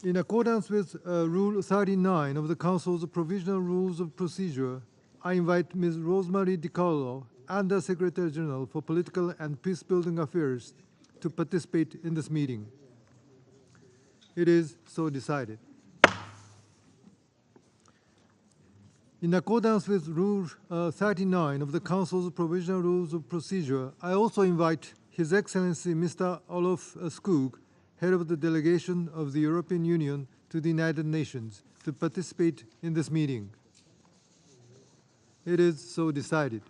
In accordance with Rule 39 of the Council's Provisional Rules of Procedure, I invite Ms. Rosemary DiCarlo, Under Secretary General for Political and Peacebuilding Affairs, to participate in this meeting. It is so decided. In accordance with Rule 39 of the Council's Provisional Rules of Procedure, I also invite His Excellency Mr. Olof Skog, Head of the Delegation of the European Union to the United Nations, to participate in this meeting. It is so decided.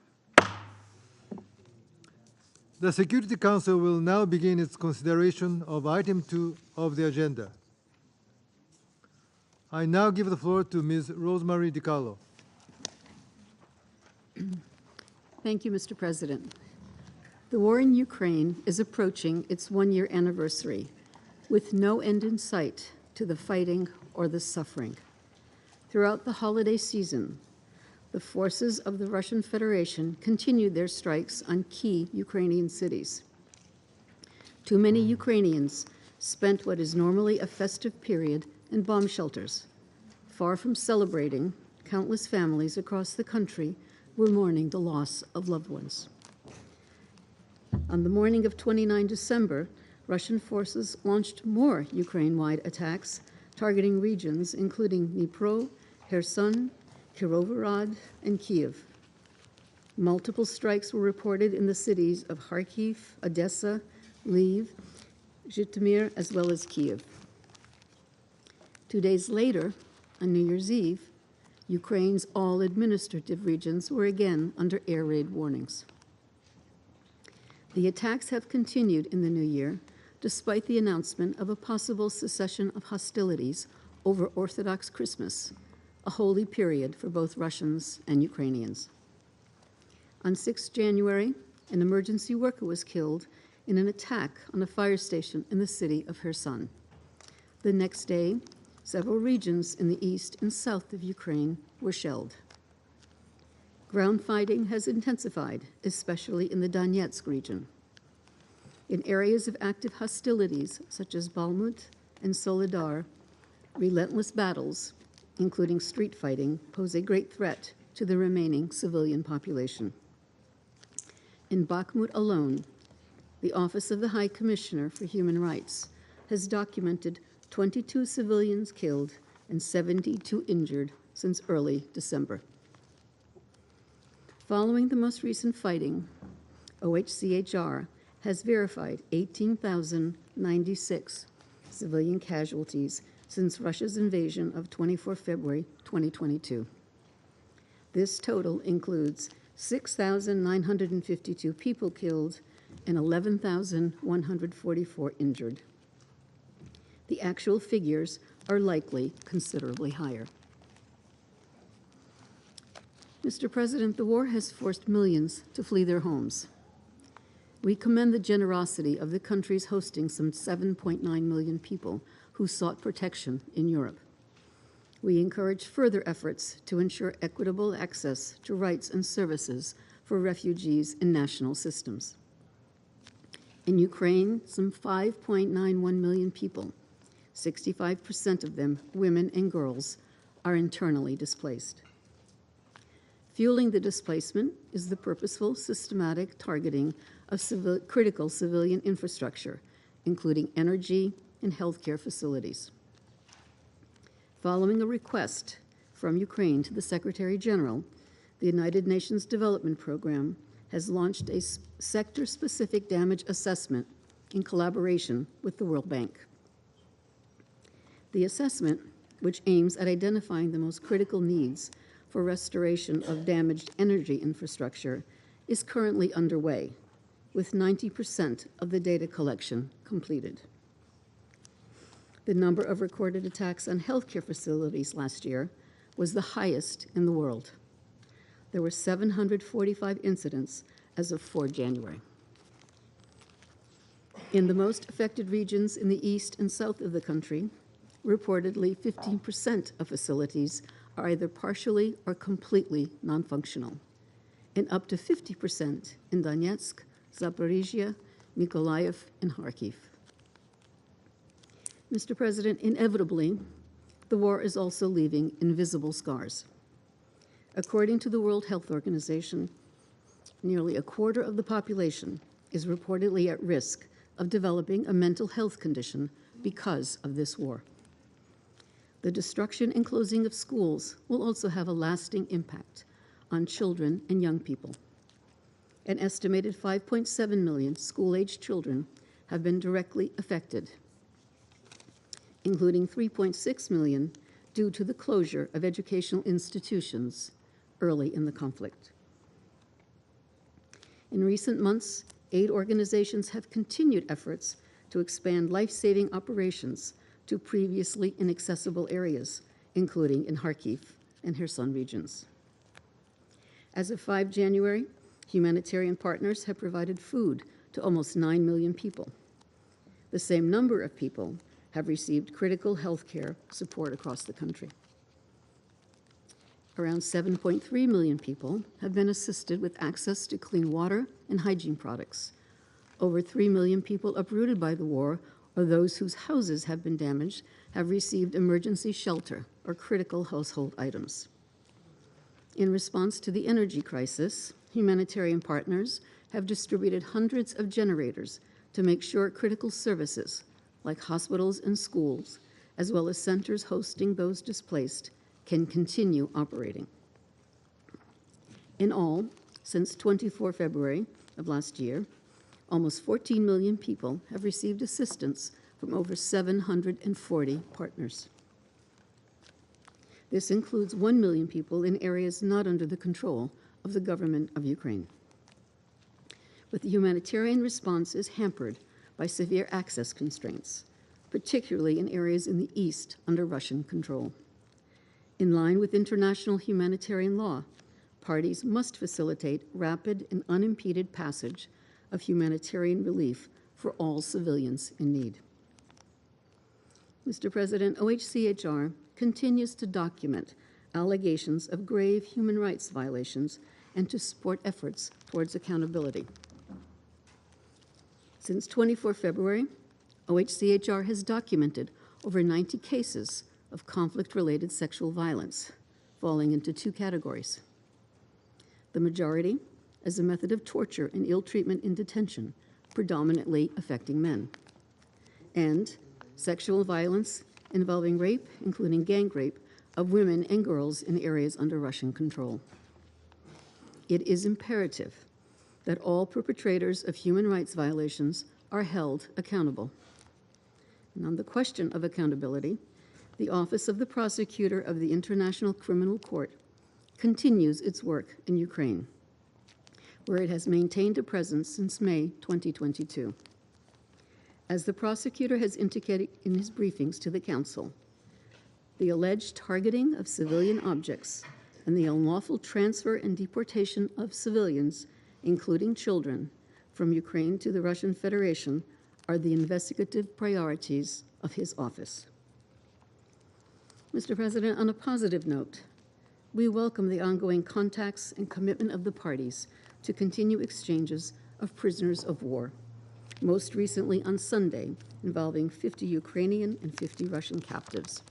The Security Council will now begin its consideration of item 2 of the agenda. I now give the floor to Ms. Rosemary DiCarlo. Thank you, Mr. President. The war in Ukraine is approaching its one-year anniversary, with no end in sight to the fighting or the suffering. Throughout the holiday season, the forces of the Russian Federation continued their strikes on key Ukrainian cities. Too many Ukrainians spent what is normally a festive period in bomb shelters. Far from celebrating, countless families across the country were mourning the loss of loved ones. On the morning of 29 December, Russian forces launched more Ukraine-wide attacks targeting regions including Dnipro, Kherson, Kirovorad, and Kyiv. Multiple strikes were reported in the cities of Kharkiv, Odessa, Lviv, Zhytomyr, as well as Kyiv. 2 days later, on New Year's Eve, Ukraine's all administrative regions were again under air raid warnings. The attacks have continued in the new year, despite the announcement of a possible cessation of hostilities over Orthodox Christmas, a holy period for both Russians and Ukrainians. On 6 January, an emergency worker was killed in an attack on a fire station in the city of Kherson. The next day, several regions in the east and south of Ukraine were shelled. Ground fighting has intensified, especially in the Donetsk region. In areas of active hostilities, such as Balmut and Soledar, relentless battles, including street fighting, pose a great threat to the remaining civilian population. In Bakhmut alone, the Office of the High Commissioner for Human Rights has documented 22 civilians killed and 72 injured since early December. Following the most recent fighting, OHCHR has verified 18,096 civilian casualties since Russia's invasion of 24 February 2022. This total includes 6,952 people killed and 11,144 injured. The actual figures are likely considerably higher. Mr. President, the war has forced millions to flee their homes. We commend the generosity of the countries hosting some 7.9 million people who sought protection in Europe. We encourage further efforts to ensure equitable access to rights and services for refugees in national systems. In Ukraine, some 5.91 million people, 65% of them women and girls, are internally displaced. Fueling the displacement is the purposeful, systematic targeting of critical civilian infrastructure, including energy and healthcare facilities. Following a request from Ukraine to the Secretary General, the United Nations Development Program has launched a sector-specific damage assessment in collaboration with the World Bank. The assessment, which aims at identifying the most critical needs for restoration of damaged energy infrastructure, is currently underway, with 90% of the data collection completed. The number of recorded attacks on healthcare facilities last year was the highest in the world. There were 745 incidents as of 4 January. In the most affected regions in the east and south of the country, reportedly 15% of facilities are either partially or completely non-functional, and up to 50% in Donetsk, Zaporizhia, Mykolaiv, and Kharkiv. Mr. President, inevitably, the war is also leaving invisible scars. According to the World Health Organization, nearly a quarter of the population is reportedly at risk of developing a mental health condition because of this war. The destruction and closing of schools will also have a lasting impact on children and young people. An estimated 5.7 million school-aged children have been directly affected, including 3.6 million due to the closure of educational institutions early in the conflict. In recent months, aid organizations have continued efforts to expand life-saving operations to previously inaccessible areas, including in Kharkiv and Kherson regions. As of 5 January, humanitarian partners have provided food to almost 9 million people. The same number of people have received critical health care support across the country. Around 7.3 million people have been assisted with access to clean water and hygiene products. Over 3 million people uprooted by the war or those whose houses have been damaged have received emergency shelter or critical household items. In response to the energy crisis, humanitarian partners have distributed hundreds of generators to make sure critical services like hospitals and schools, as well as centers hosting those displaced, can continue operating. In all, since 24 February of last year, almost 14 million people have received assistance from over 740 partners. This includes 1 million people in areas not under the control of the government of Ukraine. But the humanitarian response is hampered by severe access constraints, particularly in areas in the east under Russian control. In line with international humanitarian law, parties must facilitate rapid and unimpeded passage of humanitarian relief for all civilians in need. Mr. President, OHCHR continues to document allegations of grave human rights violations and to support efforts towards accountability. Since 24 February, OHCHR has documented over 90 cases of conflict-related sexual violence, falling into 2 categories. The majority as a method of torture and ill treatment in detention, predominantly affecting men, and sexual violence involving rape, including gang rape, of women and girls in areas under Russian control. It is imperative that all perpetrators of human rights violations are held accountable. And on the question of accountability, the Office of the Prosecutor of the International Criminal Court continues its work in Ukraine, where it has maintained a presence since May 2022. As the prosecutor has indicated in his briefings to the Council, the alleged targeting of civilian objects and the unlawful transfer and deportation of civilians, including children, from Ukraine to the Russian Federation are the investigative priorities of his office. Mr. President, on a positive note, we welcome the ongoing contacts and commitment of the parties to continue exchanges of prisoners of war, most recently on Sunday, involving 50 Ukrainian and 50 Russian captives.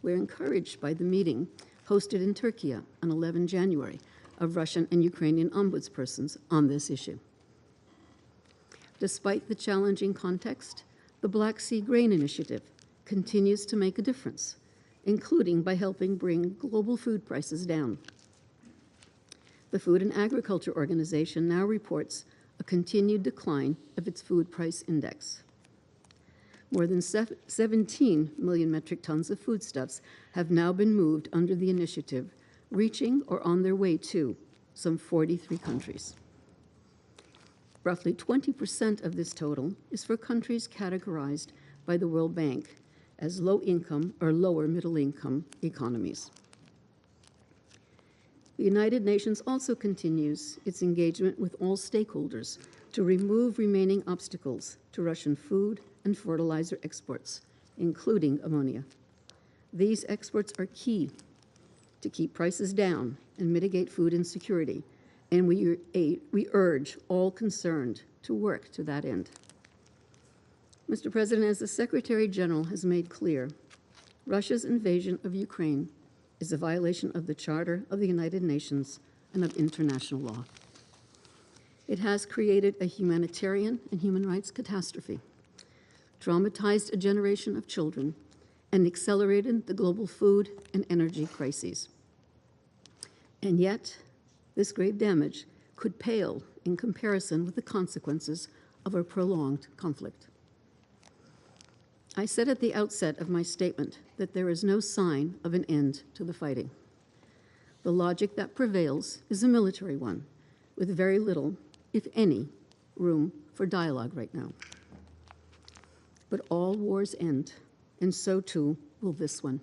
We're encouraged by the meeting hosted in Turkey on 11 January of Russian and Ukrainian ombudspersons on this issue. Despite the challenging context, the Black Sea Grain Initiative continues to make a difference, including by helping bring global food prices down. The Food and Agriculture Organization now reports a continued decline of its food price index. More than 17 million metric tons of foodstuffs have now been moved under the initiative, reaching or on their way to some 43 countries. Roughly 20% of this total is for countries categorized by the World Bank as low-income or lower middle-income economies. The United Nations also continues its engagement with all stakeholders to remove remaining obstacles to Russian food and fertilizer exports, including ammonia. These exports are key to keep prices down and mitigate food insecurity, and we urge all concerned to work to that end. Mr. President, as the Secretary General has made clear, Russia's invasion of Ukraine is a violation of the Charter of the United Nations and of international law. It has created a humanitarian and human rights catastrophe, traumatized a generation of children, and accelerated the global food and energy crises. And yet, this grave damage could pale in comparison with the consequences of a prolonged conflict. I said at the outset of my statement that there is no sign of an end to the fighting. The logic that prevails is a military one, with very little, if any, room for dialogue right now. But all wars end, and so too will this one.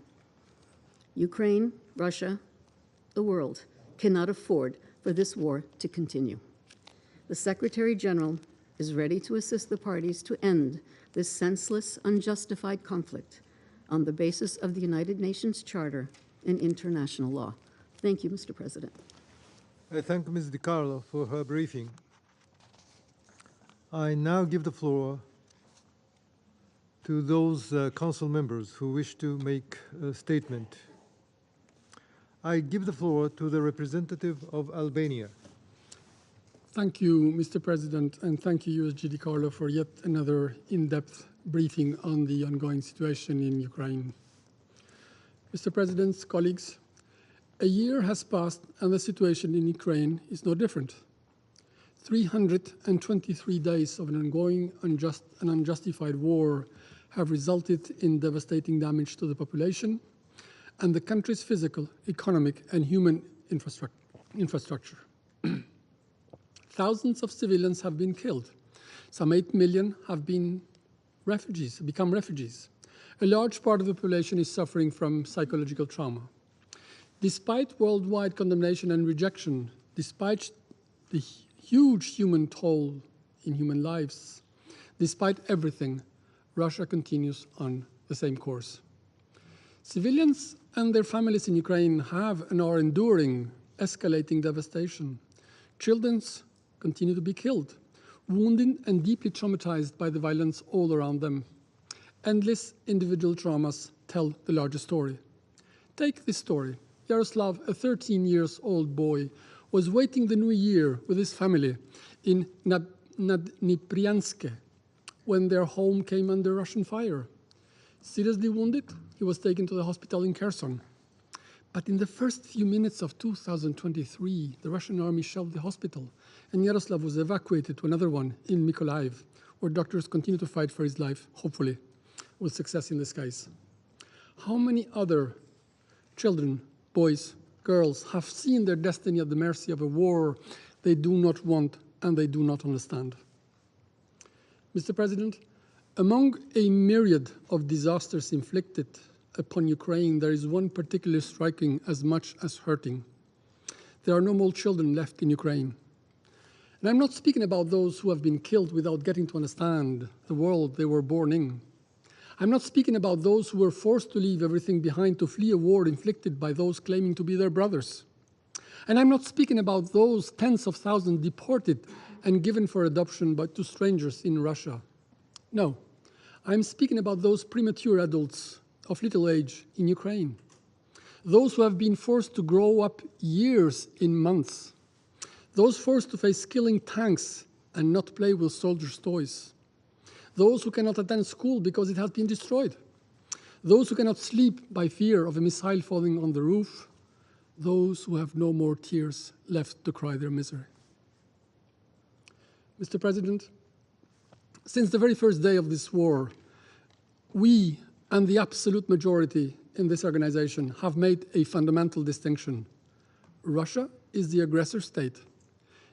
Ukraine, Russia, the world cannot afford for this war to continue. The Secretary General is ready to assist the parties to end this senseless, unjustified conflict on the basis of the United Nations Charter and international law. Thank you, Mr. President. I thank Ms. DiCarlo for her briefing. I now give the floor to those council members who wish to make a statement. I give the floor to the representative of Albania. Thank you, Mr. President, and thank you, USG DiCarlo, for yet another in-depth briefing on the ongoing situation in Ukraine. Mr. President, colleagues, a year has passed and the situation in Ukraine is no different. 323 days of an ongoing and unjustified war have resulted in devastating damage to the population and the country's physical, economic, and human infrastructure. Thousands of civilians have been killed. Some 8 million have become refugees. A large part of the population is suffering from psychological trauma. Despite worldwide condemnation and rejection, despite the huge human toll in human lives, despite everything, Russia continues on the same course. Civilians and their families in Ukraine have and are enduring escalating devastation. Children continue to be killed, wounded and deeply traumatized by the violence all around them. Endless individual traumas tell the larger story. Take this story. Yaroslav, a 13-year-old boy, was waiting the new year with his family in Nadniprianske when their home came under Russian fire. Seriously wounded, he was taken to the hospital in Kherson. But in the first few minutes of 2023, the Russian army shelled the hospital, and Yaroslav was evacuated to another one in Mykolaiv, where doctors continue to fight for his life, hopefully, with success in disguise. How many other children, boys, girls have seen their destiny at the mercy of a war they do not want and they do not understand? Mr. President, among a myriad of disasters inflicted upon Ukraine, there is one particularly striking as much as hurting. There are no more children left in Ukraine. And I'm not speaking about those who have been killed without getting to understand the world they were born in. I'm not speaking about those who were forced to leave everything behind to flee a war inflicted by those claiming to be their brothers. And I'm not speaking about those tens of thousands deported and given for adoption to strangers in Russia. No, I'm speaking about those premature adults of little age in Ukraine, those who have been forced to grow up years in months, those forced to face killing tanks and not play with soldiers' toys, those who cannot attend school because it has been destroyed, those who cannot sleep by fear of a missile falling on the roof, those who have no more tears left to cry their misery. Mr. President, since the very first day of this war, we and the absolute majority in this organization have made a fundamental distinction. Russia is the aggressor state.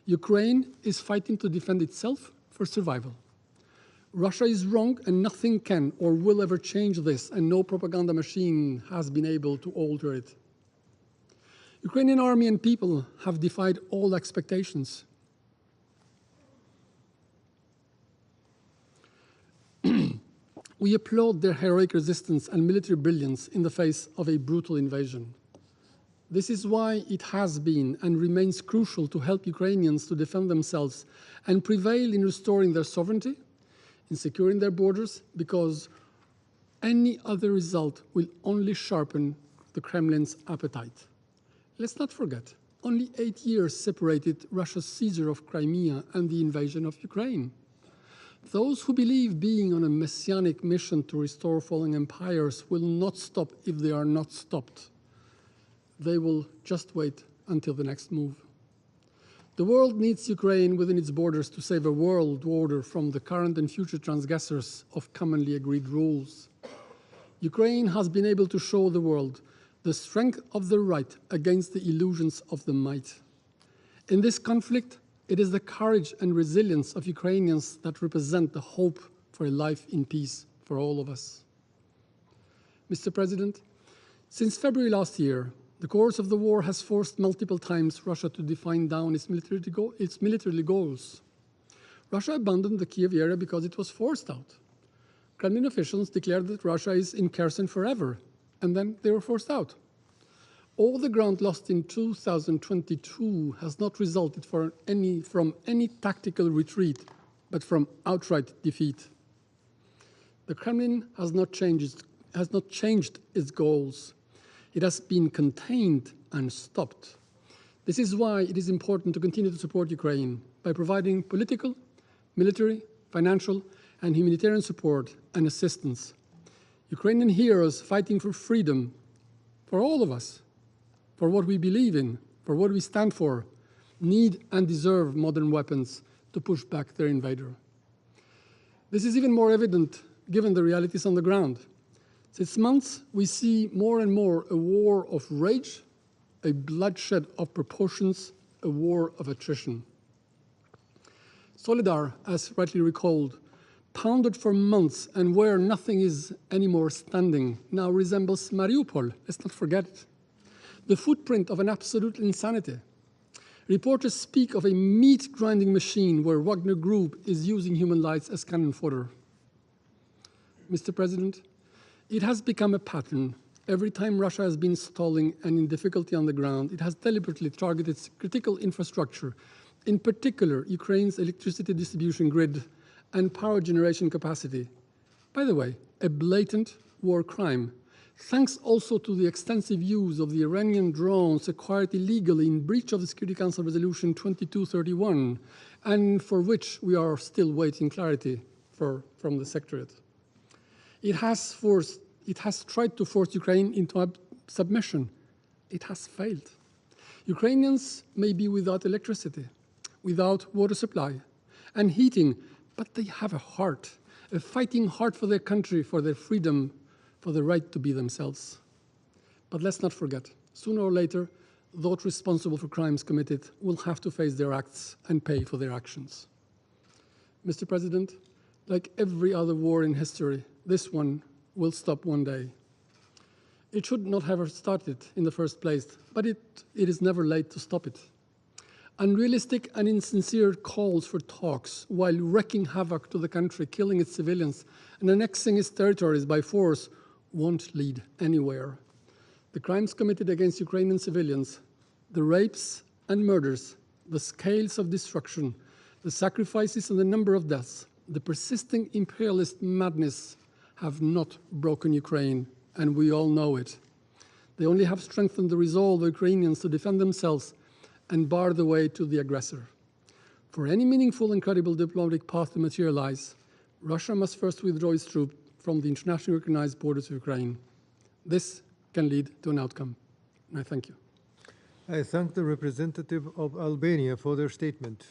Ukraine is fighting to defend itself for survival. Russia is wrong and nothing can or will ever change this, and no propaganda machine has been able to alter it. Ukrainian army and people have defied all expectations. We applaud their heroic resistance and military brilliance in the face of a brutal invasion. This is why it has been and remains crucial to help Ukrainians to defend themselves and prevail in restoring their sovereignty, in securing their borders, because any other result will only sharpen the Kremlin's appetite. Let's not forget, only 8 years separated Russia's seizure of Crimea and the invasion of Ukraine. Those who believe being on a messianic mission to restore falling empires will not stop if they are not stopped. They will just wait until the next move. The world needs Ukraine within its borders to save a world order from the current and future transgressors of commonly agreed rules. Ukraine has been able to show the world the strength of the right against the illusions of the might. In this conflict, it is the courage and resilience of Ukrainians that represent the hope for a life in peace for all of us. Mr. President, since February last year, the course of the war has forced multiple times Russia to define down its military goals. Russia abandoned the Kiev area because it was forced out. Kremlin officials declared that Russia is in Kherson forever, and then they were forced out. All the ground lost in 2022 has not resulted from any tactical retreat, but from outright defeat. The Kremlin has not changed its goals. It has been contained and stopped. This is why it is important to continue to support Ukraine by providing political, military, financial, and humanitarian support and assistance. Ukrainian heroes fighting for freedom, for all of us, for what we believe in, for what we stand for, need and deserve modern weapons to push back their invader. This is even more evident given the realities on the ground. Since months, we see more and more a war of rage, a bloodshed of proportions, a war of attrition. Solidar, as rightly recalled, pounded for months and where nothing is anymore standing, now resembles Mariupol. Let's not forget it. The footprint of an absolute insanity. Reporters speak of a meat-grinding machine where Wagner Group is using human lives as cannon fodder. Mr. President, it has become a pattern. Every time Russia has been stalling and in difficulty on the ground, it has deliberately targeted critical infrastructure, in particular Ukraine's electricity distribution grid and power generation capacity. By the way, a blatant war crime, thanks also to the extensive use of the Iranian drones acquired illegally in breach of the Security Council Resolution 2231, and for which we are still waiting clarity from the Secretariat. It has tried to force Ukraine into submission. It has failed. Ukrainians may be without electricity, without water supply and heating, but they have a heart, a fighting heart for their country, for their freedom, for the right to be themselves. But let's not forget, sooner or later, those responsible for crimes committed will have to face their acts and pay for their actions. Mr. President, like every other war in history, this one will stop one day. It should not have started in the first place, but it is never late to stop it. Unrealistic and insincere calls for talks while wreaking havoc to the country, killing its civilians, and annexing its territories by force won't lead anywhere. The crimes committed against Ukrainian civilians, the rapes and murders, the scales of destruction, the sacrifices and the number of deaths, the persisting imperialist madness have not broken Ukraine, and we all know it. They only have strengthened the resolve of Ukrainians to defend themselves and bar the way to the aggressor. For any meaningful and credible diplomatic path to materialize, Russia must first withdraw its troops from the internationally recognized borders of Ukraine. This can lead to an outcome. And I thank you. I thank the representative of Albania for their statement.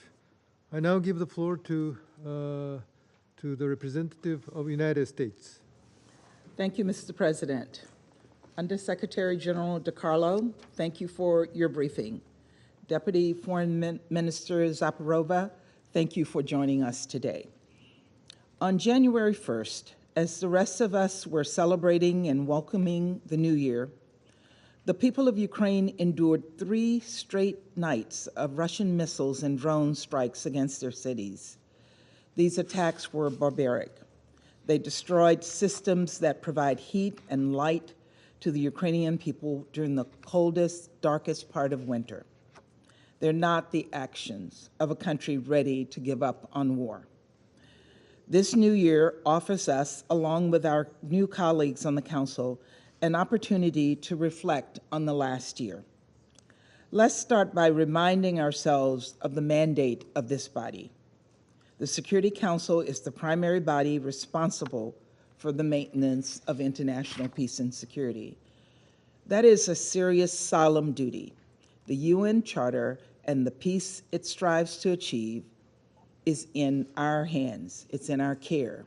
I now give the floor to the representative of the United States. Thank you, Mr. President. Undersecretary General DiCarlo, thank you for your briefing. Deputy Foreign Minister Zaparova, thank you for joining us today. On January 1st, as the rest of us were celebrating and welcoming the new year, the people of Ukraine endured 3 straight nights of Russian missiles and drone strikes against their cities. These attacks were barbaric. They destroyed systems that provide heat and light to the Ukrainian people during the coldest, darkest part of winter. They're not the actions of a country ready to give up on war. This new year offers us, along with our new colleagues on the Council, an opportunity to reflect on the last year. Let's start by reminding ourselves of the mandate of this body. The Security Council is the primary body responsible for the maintenance of international peace and security. That is a serious, solemn duty. The UN Charter and the peace it strives to achieve is in our hands. It's in our care.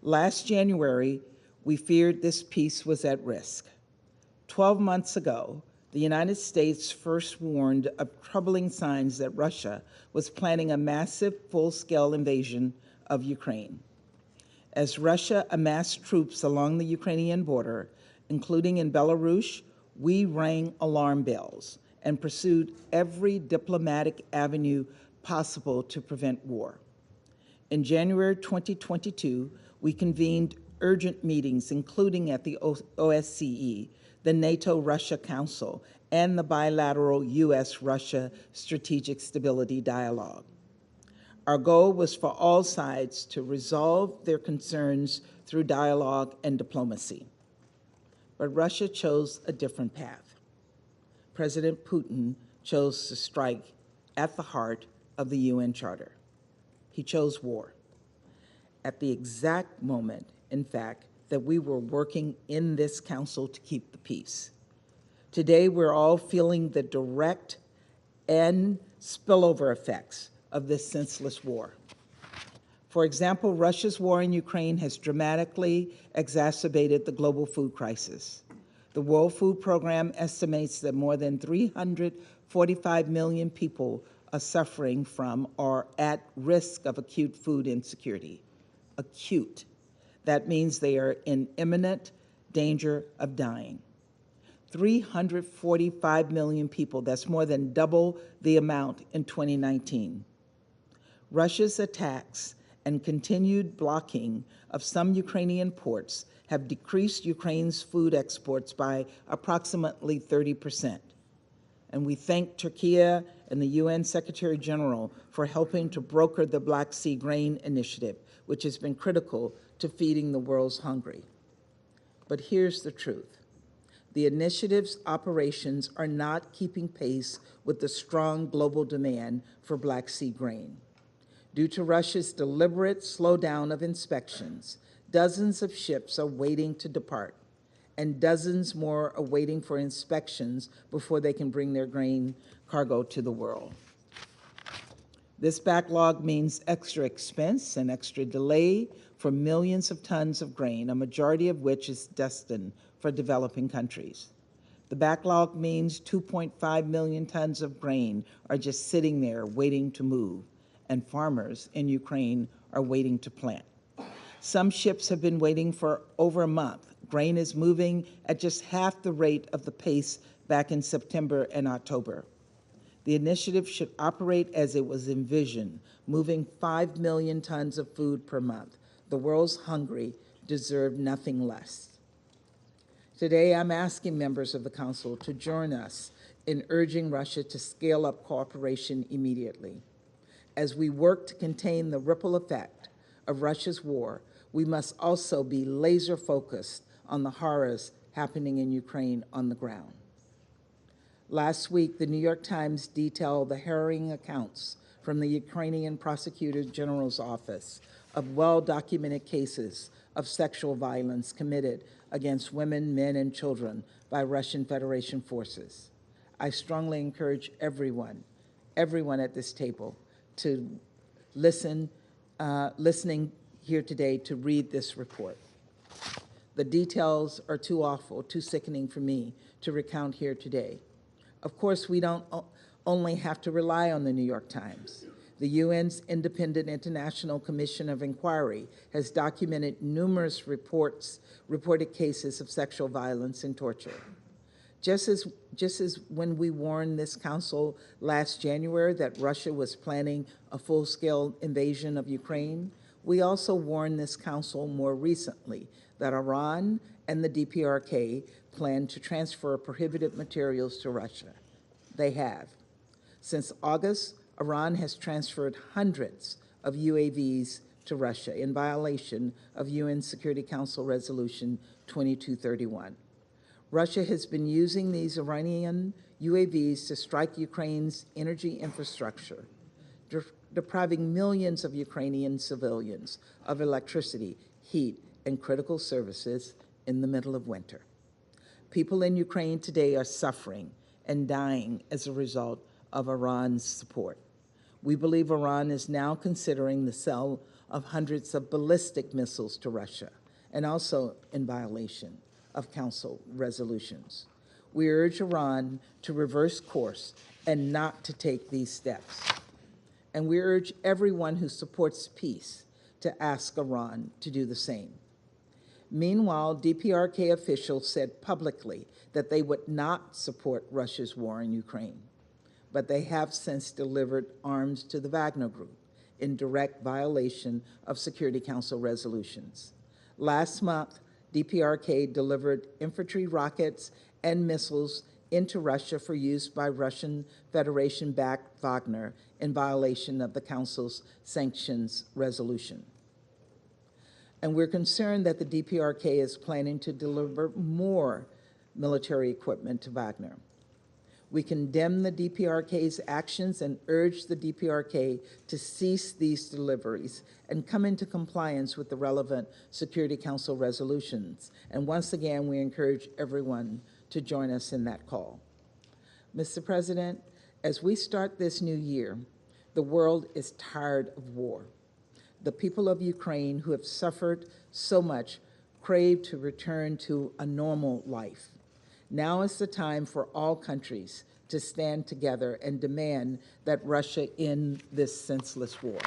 Last January, we feared this peace was at risk. 12 months ago, the United States first warned of troubling signs that Russia was planning a massive, full-scale invasion of Ukraine. As Russia amassed troops along the Ukrainian border, including in Belarus, we rang alarm bells and pursued every diplomatic avenue possible to prevent war. In January 2022, we convened urgent meetings, including at the OSCE, the NATO-Russia Council, and the bilateral U.S.-Russia Strategic Stability Dialogue. Our goal was for all sides to resolve their concerns through dialogue and diplomacy. But Russia chose a different path. President Putin chose to strike at the heart of the UN Charter. He chose war. At the exact moment, in fact, that we were working in this council to keep the peace. Today, we're all feeling the direct and spillover effects of this senseless war. For example, Russia's war in Ukraine has dramatically exacerbated the global food crisis. The World Food Program estimates that more than 345 million people are suffering from or at risk of acute food insecurity. Acute. That means they are in imminent danger of dying. 345 million people, that's more than double the amount in 2019. Russia's attacks and continued blocking of some Ukrainian ports have decreased Ukraine's food exports by approximately 30%. And we thank Turkey and the UN Secretary General for helping to broker the Black Sea Grain Initiative, which has been critical to feeding the world's hungry. But here's the truth. The initiative's operations are not keeping pace with the strong global demand for Black Sea grain. Due to Russia's deliberate slowdown of inspections, dozens of ships are waiting to depart, and dozens more are waiting for inspections before they can bring their grain cargo to the world. This backlog means extra expense and extra delay for millions of tons of grain, a majority of which is destined for developing countries. The backlog means 2.5 million tons of grain are just sitting there waiting to move, and farmers in Ukraine are waiting to plant. Some ships have been waiting for over a month. Grain is moving at just half the rate of the pace back in September and October. The initiative should operate as it was envisioned, moving 5 million tons of food per month. The world's hungry deserve nothing less. Today, I'm asking members of the Council to join us in urging Russia to scale up cooperation immediately. As we work to contain the ripple effect of Russia's war, we must also be laser focused on the horrors happening in Ukraine on the ground. Last week, the New York Times detailed the harrowing accounts from the Ukrainian Prosecutor General's office of well-documented cases of sexual violence committed against women, men, and children by Russian Federation forces. I strongly encourage everyone at this table to listening here today to read this report. The details are too awful, too sickening for me to recount here today. Of course, we don't only have to rely on the New York Times. The UN's Independent International Commission of Inquiry has documented numerous reported cases of sexual violence and torture. Just as when we warned this council last January that Russia was planning a full-scale invasion of Ukraine, we also warned this council more recently that Iran and the DPRK plan to transfer prohibited materials to Russia. They have. Since August, Iran has transferred hundreds of UAVs to Russia in violation of UN Security Council Resolution 2231. Russia has been using these Iranian UAVs to strike Ukraine's energy infrastructure, depriving millions of Ukrainian civilians of electricity, heat, and critical services in the middle of winter. People in Ukraine today are suffering and dying as a result of Iran's support. We believe Iran is now considering the sale of hundreds of ballistic missiles to Russia, and also in violation of Council resolutions. We urge Iran to reverse course and not to take these steps. And we urge everyone who supports peace to ask Iran to do the same. Meanwhile, DPRK officials said publicly that they would not support Russia's war in Ukraine, but they have since delivered arms to the Wagner Group in direct violation of Security Council resolutions. Last month, DPRK delivered infantry rockets and missiles into Russia for use by Russian Federation-backed Wagner in violation of the Council's sanctions resolution. And we're concerned that the DPRK is planning to deliver more military equipment to Wagner. We condemn the DPRK's actions and urge the DPRK to cease these deliveries and come into compliance with the relevant Security Council resolutions. And once again, we encourage everyone to join us in that call. Mr. President, as we start this new year, the world is tired of war. The people of Ukraine who have suffered so much crave to return to a normal life. Now is the time for all countries to stand together and demand that Russia end this senseless war.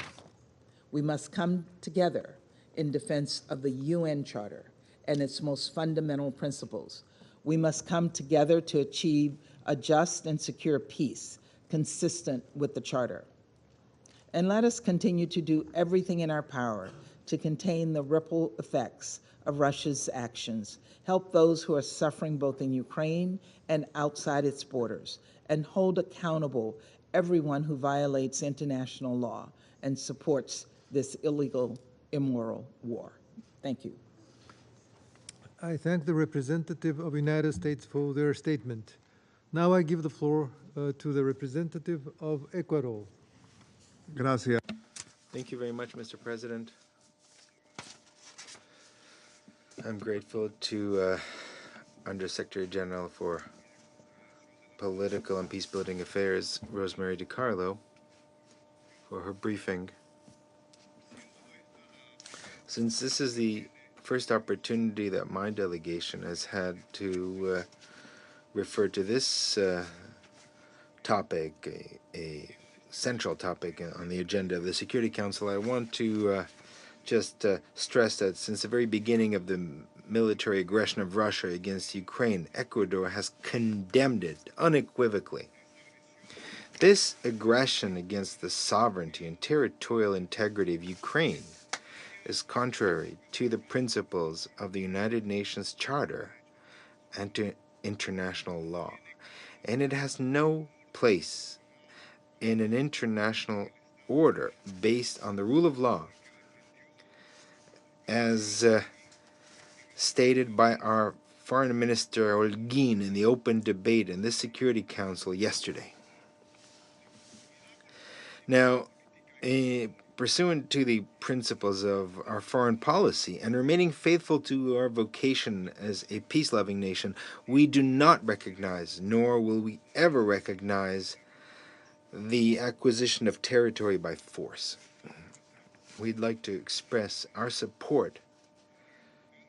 We must come together in defense of the UN Charter and its most fundamental principles. We must come together to achieve a just and secure peace consistent with the Charter. And let us continue to do everything in our power to contain the ripple effects of Russia's actions, help those who are suffering both in Ukraine and outside its borders, and hold accountable everyone who violates international law and supports this illegal, immoral war. Thank you. I thank the representative of the United States for their statement. Now I give the floor to the representative of Ecuador. Gracias. Thank you very much, Mr. President. I'm grateful to Undersecretary General for Political and Peacebuilding Affairs, Rosemary DiCarlo, for her briefing. Since this is the first opportunity that my delegation has had to refer to this topic, a central topic on the agenda of the Security Council, I want to just stress that since the very beginning of the military aggression of Russia against Ukraine, Ecuador has condemned it unequivocally. This aggression against the sovereignty and territorial integrity of Ukraine is contrary to the principles of the United Nations Charter and to international law, and it has no place in an international order based on the rule of law, as stated by our Foreign Minister Holguin in the open debate in this Security Council yesterday. Now, pursuant to the principles of our foreign policy and remaining faithful to our vocation as a peace-loving nation, we do not recognize, nor will we ever recognize, the acquisition of territory by force. We'd like to express our support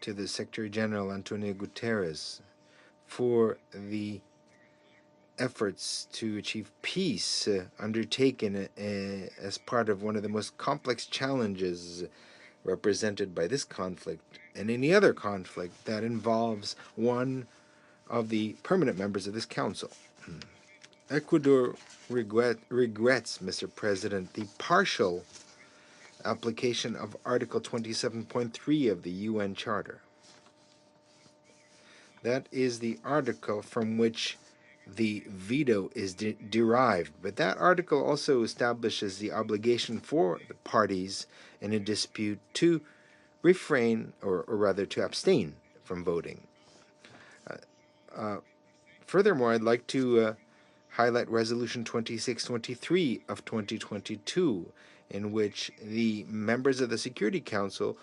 to the Secretary General Antonio Guterres for the efforts to achieve peace undertaken as part of one of the most complex challenges represented by this conflict and any other conflict that involves one of the permanent members of this council. Ecuador regrets, Mr. President, the partial application of Article 27.3 of the UN Charter. That is the article from which the veto is derived. But that article also establishes the obligation for the parties in a dispute to refrain, or rather to abstain from voting. Furthermore, I'd like to highlight Resolution 2623 of 2022, in which the members of the Security Council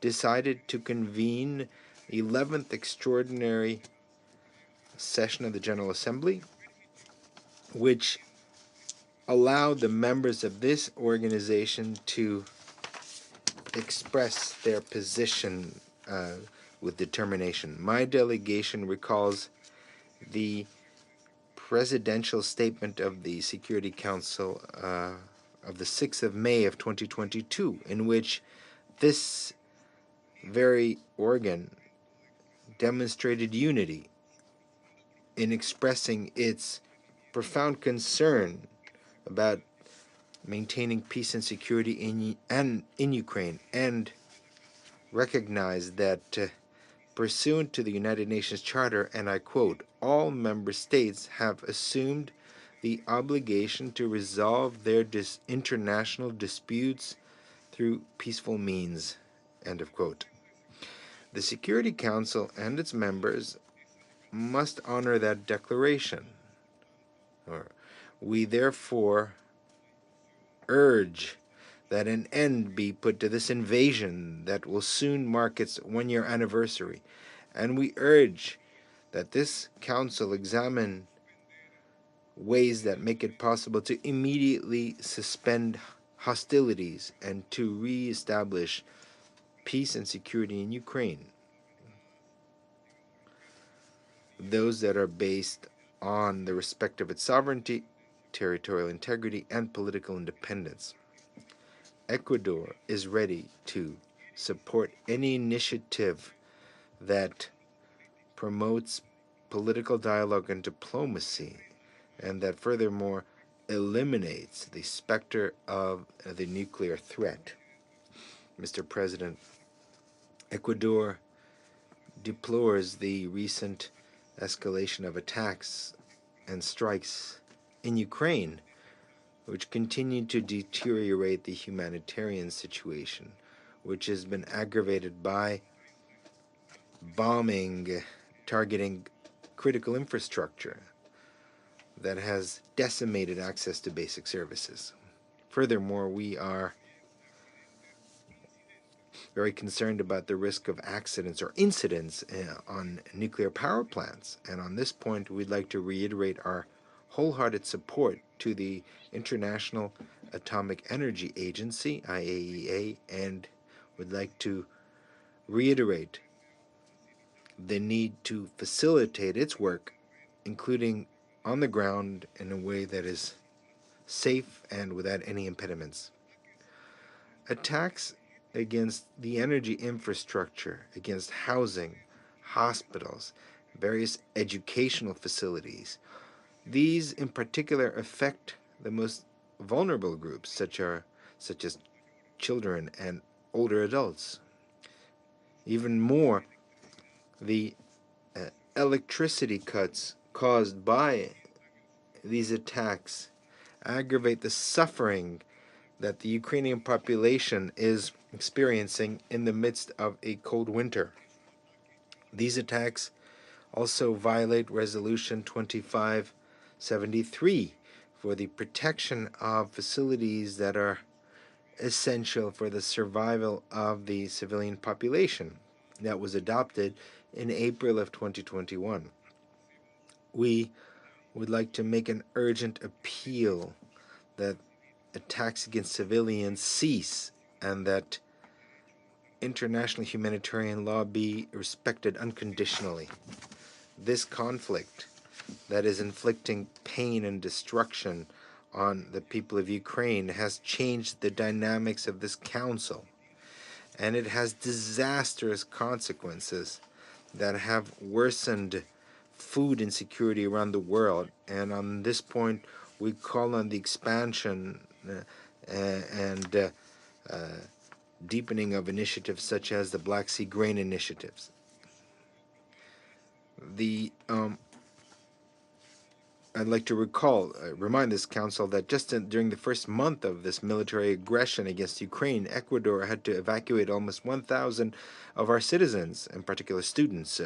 decided to convene the 11th extraordinary session of the General Assembly, which allowed the members of this organization to express their position with determination. My delegation recalls the presidential statement of the Security Council of the 6th of May of 2022, in which this very organ demonstrated unity in expressing its profound concern about maintaining peace and security in Ukraine, and recognized that pursuant to the United Nations Charter, and I quote, all member states have assumed the obligation to resolve their international disputes through peaceful means, end of quote. The Security Council and its members must honor that declaration. We therefore urge that an end be put to this invasion that will soon mark its one-year anniversary, and we urge that this council examine ways that make it possible to immediately suspend hostilities and to re-establish peace and security in Ukraine, those that are based on the respect of its sovereignty, territorial integrity, and political independence. Ecuador is ready to support any initiative that promotes political dialogue and diplomacy, and that furthermore eliminates the specter of the nuclear threat. Mr. President, Ecuador deplores the recent escalation of attacks and strikes in Ukraine, which continue to deteriorate the humanitarian situation, which has been aggravated by bombing targeting critical infrastructure that has decimated access to basic services. Furthermore, we are very concerned about the risk of accidents or incidents on nuclear power plants. And on this point, we'd like to reiterate our wholehearted support to the International Atomic Energy Agency, IAEA, and would like to reiterate the need to facilitate its work, including on the ground in a way that is safe and without any impediments. Attacks against the energy infrastructure, against housing, hospitals, various educational facilities, these in particular affect the most vulnerable groups, such as children and older adults. Even more, the electricity cuts caused by these attacks aggravate the suffering that the Ukrainian population is experiencing in the midst of a cold winter. These attacks also violate Resolution 2573 for the protection of facilities that are essential for the survival of the civilian population, that was adopted in April of 2021. We would like to make an urgent appeal that attacks against civilians cease and that international humanitarian law be respected unconditionally. This conflict that is inflicting pain and destruction on the people of Ukraine has changed the dynamics of this council, and it has disastrous consequences that have worsened food insecurity around the world. And on this point, we call on the expansion and deepening of initiatives such as the Black Sea Grain Initiatives. The I'd like to remind this council that during the first month of this military aggression against Ukraine, Ecuador had to evacuate almost 1,000 of our citizens, in particular students,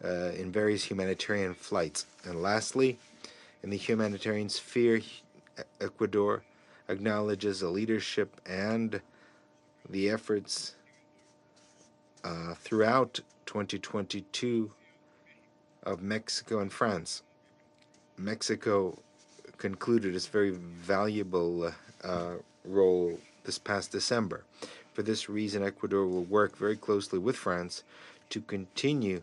in various humanitarian flights. And lastly, in the humanitarian sphere, Ecuador acknowledges the leadership and the efforts throughout 2022 of Mexico and France. Mexico concluded its very valuable role this past December. For this reason, Ecuador will work very closely with France to continue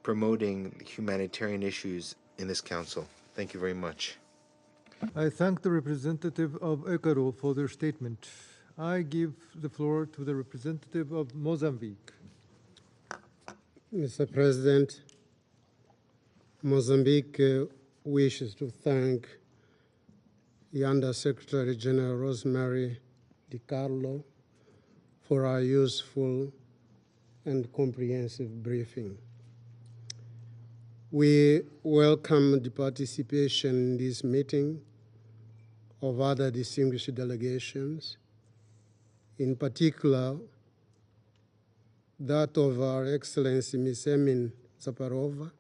promoting humanitarian issues in this council. Thank you very much. I thank the representative of Ecuador for their statement. I give the floor to the representative of Mozambique. Mr. President, Mozambique wishes to thank the Under-Secretary General Rosemary DiCarlo for our useful and comprehensive briefing. We welcome the participation in this meeting of other distinguished delegations, in particular that of Our Excellency Ms. Emin Zaparova,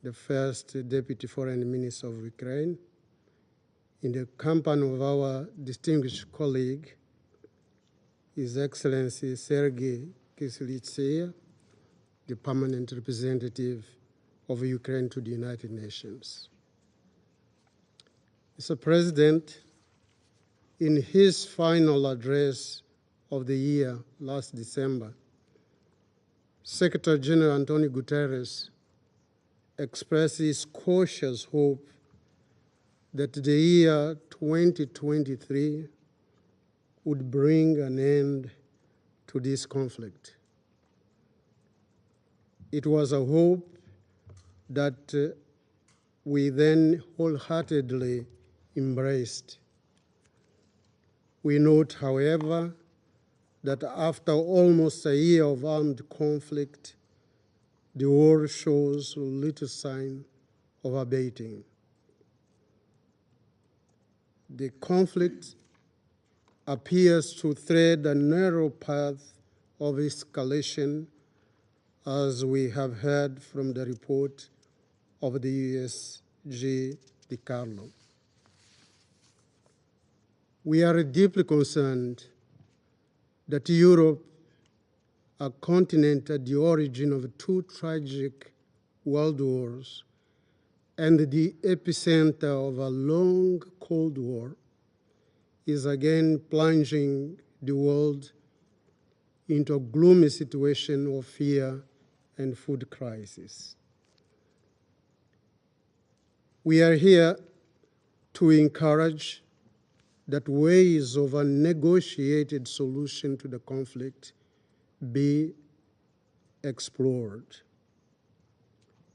the first Deputy Foreign Minister of Ukraine, in the company of our distinguished colleague, His Excellency Sergei Kislitseya, the permanent representative of Ukraine to the United Nations. Mr. President, in his final address of the year last December, Secretary General Antonio Guterres expressed his cautious hope that the year 2023 would bring an end to this conflict. It was a hope that we then wholeheartedly embraced. We note, however, that after almost a year of armed conflict, the war shows little sign of abating. The conflict appears to tread a narrow path of escalation, as we have heard from the report of the USG DiCarlo. We are deeply concerned that Europe, a continent at the origin of two tragic world wars and the epicenter of a long Cold War, is again plunging the world into a gloomy situation of fear and food crisis. We are here to encourage that ways of a negotiated solution to the conflict be explored.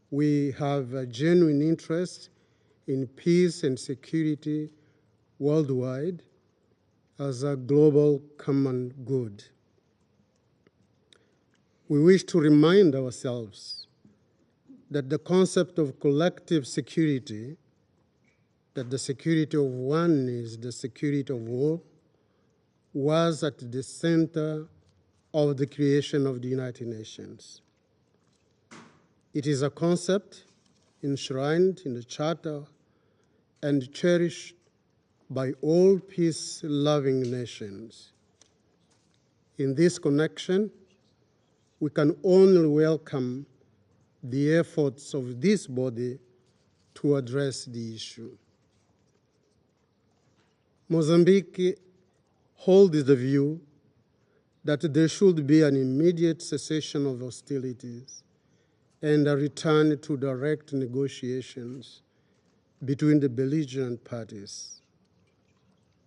We have a genuine interest in peace and security worldwide as a global common good. We wish to remind ourselves that the concept of collective security, that the security of one is the security of all, was at the center of the creation of the United Nations. It is a concept enshrined in the Charter and cherished by all peace-loving nations. In this connection, we can only welcome the efforts of this body to address the issue. Mozambique holds the view that there should be an immediate cessation of hostilities and a return to direct negotiations between the belligerent parties.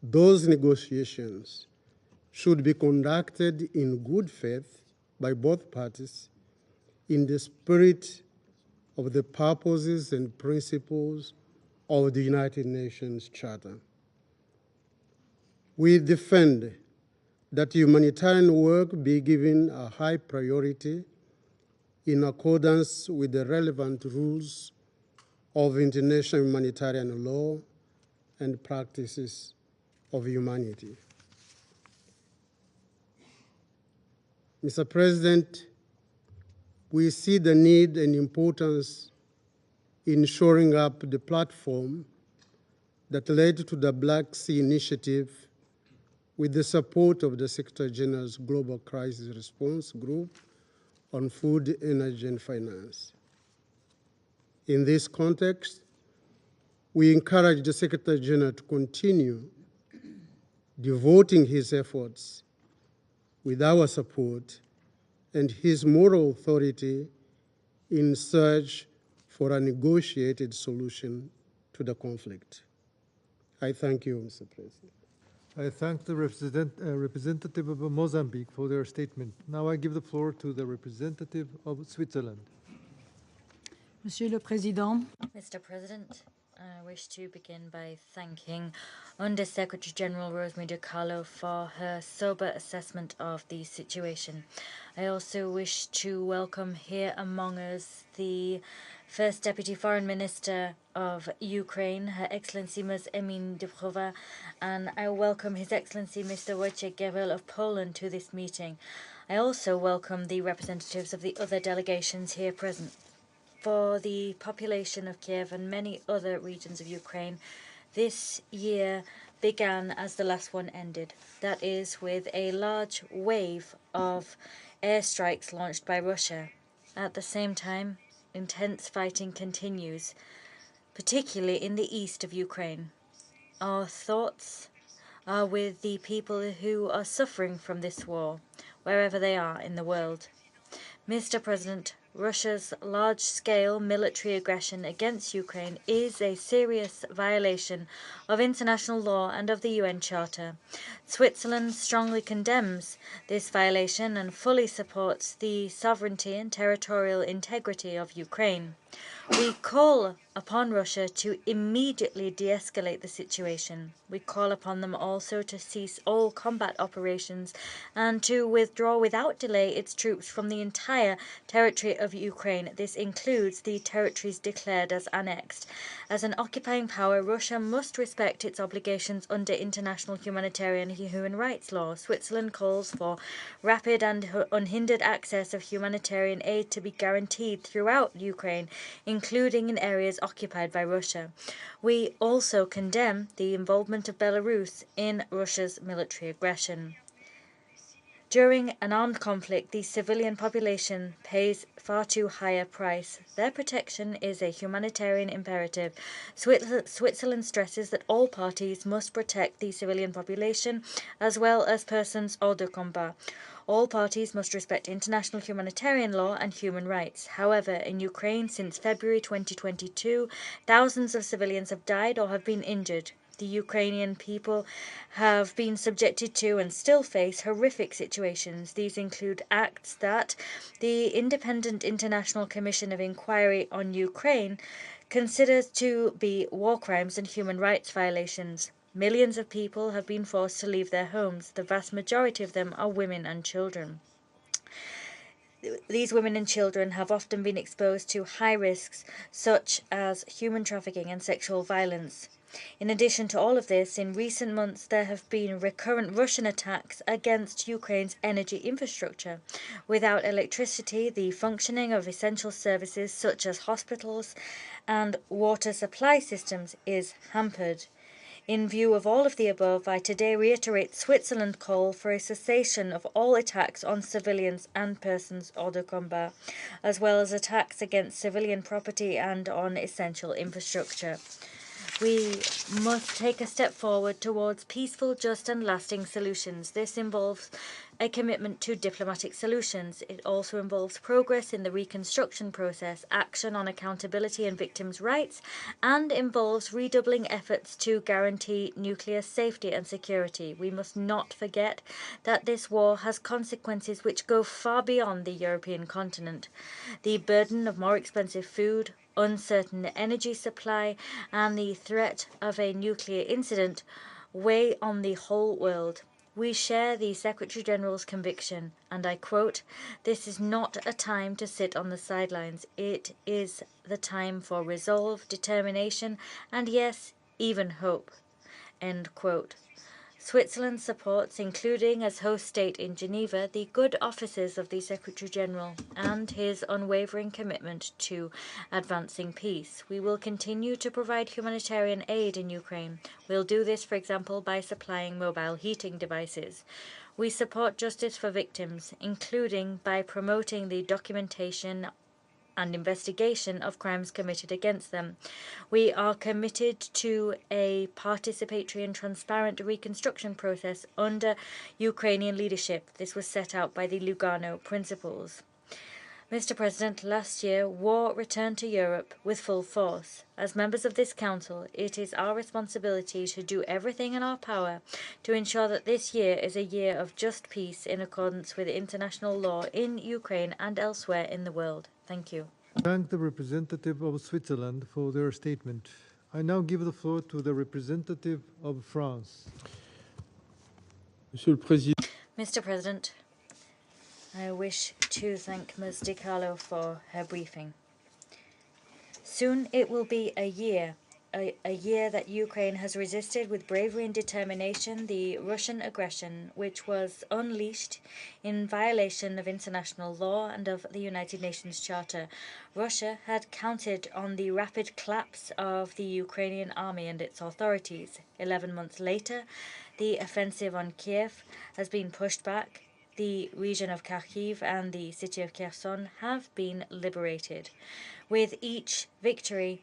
Those negotiations should be conducted in good faith by both parties in the spirit of the purposes and principles of the United Nations Charter. We defend that humanitarian work be given a high priority in accordance with the relevant rules of international humanitarian law and practices of humanity. Mr. President, we see the need and importance in shoring up the platform that led to the Black Sea Initiative with the support of the Secretary General's Global Crisis Response Group on Food, Energy, and Finance. In this context, we encourage the Secretary General to continue devoting his efforts with our support and his moral authority in search for a negotiated solution to the conflict. I thank you, Mr. President. I thank the representative of Mozambique for their statement. Now I give the floor to the representative of Switzerland. Monsieur le Président, Mr. President, I wish to begin by thanking Under Secretary General Rosemary DiCarlo for her sober assessment of the situation. I also wish to welcome here among us the First Deputy Foreign Minister of Ukraine, Her Excellency Ms. Emin Dubrowa, and I welcome His Excellency Mr. Wojciech Gabriel of Poland to this meeting. I also welcome the representatives of the other delegations here present. For the population of Kiev and many other regions of Ukraine, this year began as the last one ended. That is, with a large wave of airstrikes launched by Russia. At the same time, intense fighting continues, particularly in the east of Ukraine. Our thoughts are with the people who are suffering from this war, wherever they are in the world. Mr. President, Russia's large-scale military aggression against Ukraine is a serious violation of international law and of the UN Charter. Switzerland strongly condemns this violation and fully supports the sovereignty and territorial integrity of Ukraine. We call upon Russia to immediately de-escalate the situation. We call upon them also to cease all combat operations and to withdraw without delay its troops from the entire territory of Ukraine. This includes the territories declared as annexed. As an occupying power, Russia must respect its obligations under international humanitarian and human rights law. Switzerland calls for rapid and unhindered access of humanitarian aid to be guaranteed throughout Ukraine, including in areas occupied by Russia. We also condemn the involvement of Belarus in Russia's military aggression. During an armed conflict, the civilian population pays far too high a price. Their protection is a humanitarian imperative. Switzerland stresses that all parties must protect the civilian population as well as persons hors de combat. All parties must respect international humanitarian law and human rights. However, in Ukraine since February 2022, thousands of civilians have died or have been injured. The Ukrainian people have been subjected to and still face horrific situations. These include acts that the Independent International Commission of Inquiry on Ukraine considers to be war crimes and human rights violations. Millions of people have been forced to leave their homes. The vast majority of them are women and children. These women and children have often been exposed to high risks such as human trafficking and sexual violence. In addition to all of this, in recent months there have been recurrent Russian attacks against Ukraine's energy infrastructure. Without electricity, the functioning of essential services such as hospitals and water supply systems is hampered. In view of all of the above, I today reiterate Switzerland's call for a cessation of all attacks on civilians and persons hors de combat, as well as attacks against civilian property and on essential infrastructure. We must take a step forward towards peaceful, just and lasting solutions. This involves a commitment to diplomatic solutions. It also involves progress in the reconstruction process, action on accountability and victims' rights, and involves redoubling efforts to guarantee nuclear safety and security. We must not forget that this war has consequences which go far beyond the European continent. The burden of more expensive food, uncertain energy supply, and the threat of a nuclear incident weigh on the whole world. We share the Secretary-General's conviction, and I quote, "This is not a time to sit on the sidelines. It is the time for resolve, determination, and yes, even hope." End quote. Switzerland supports, including as host state in Geneva, the good offices of the Secretary-General and his unwavering commitment to advancing peace. We will continue to provide humanitarian aid in Ukraine. We'll do this, for example, by supplying mobile heating devices. We support justice for victims, including by promoting the documentation and investigation of crimes committed against them. We are committed to a participatory and transparent reconstruction process under Ukrainian leadership. This was set out by the Lugano Principles. Mr. President, last year, war returned to Europe with full force. As members of this Council, it is our responsibility to do everything in our power to ensure that this year is a year of just peace in accordance with international law in Ukraine and elsewhere in the world. Thank you. Thank the representative of Switzerland for their statement. I now give the floor to the representative of France. Mr. President, I wish to thank Ms. Di Carlo for her briefing. Soon it will be a year that Ukraine has resisted with bravery and determination the Russian aggression, which was unleashed in violation of international law and of the United Nations Charter. Russia had counted on the rapid collapse of the Ukrainian army and its authorities. 11 months later, the offensive on Kiev has been pushed back. The region of Kharkiv and the city of Kherson have been liberated. With each victory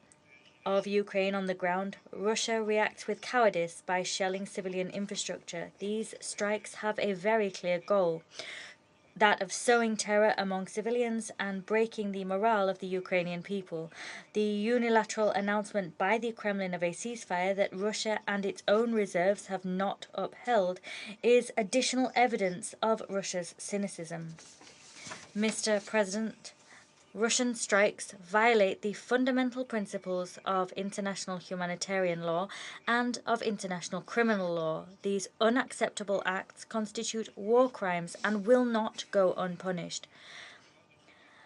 of Ukraine on the ground, Russia reacts with cowardice by shelling civilian infrastructure. These strikes have a very clear goal, that of sowing terror among civilians and breaking the morale of the Ukrainian people. The unilateral announcement by the Kremlin of a ceasefire that Russia and its own reserves have not upheld is additional evidence of Russia's cynicism. Mr. President, Russian strikes violate the fundamental principles of international humanitarian law and of international criminal law. These unacceptable acts constitute war crimes and will not go unpunished.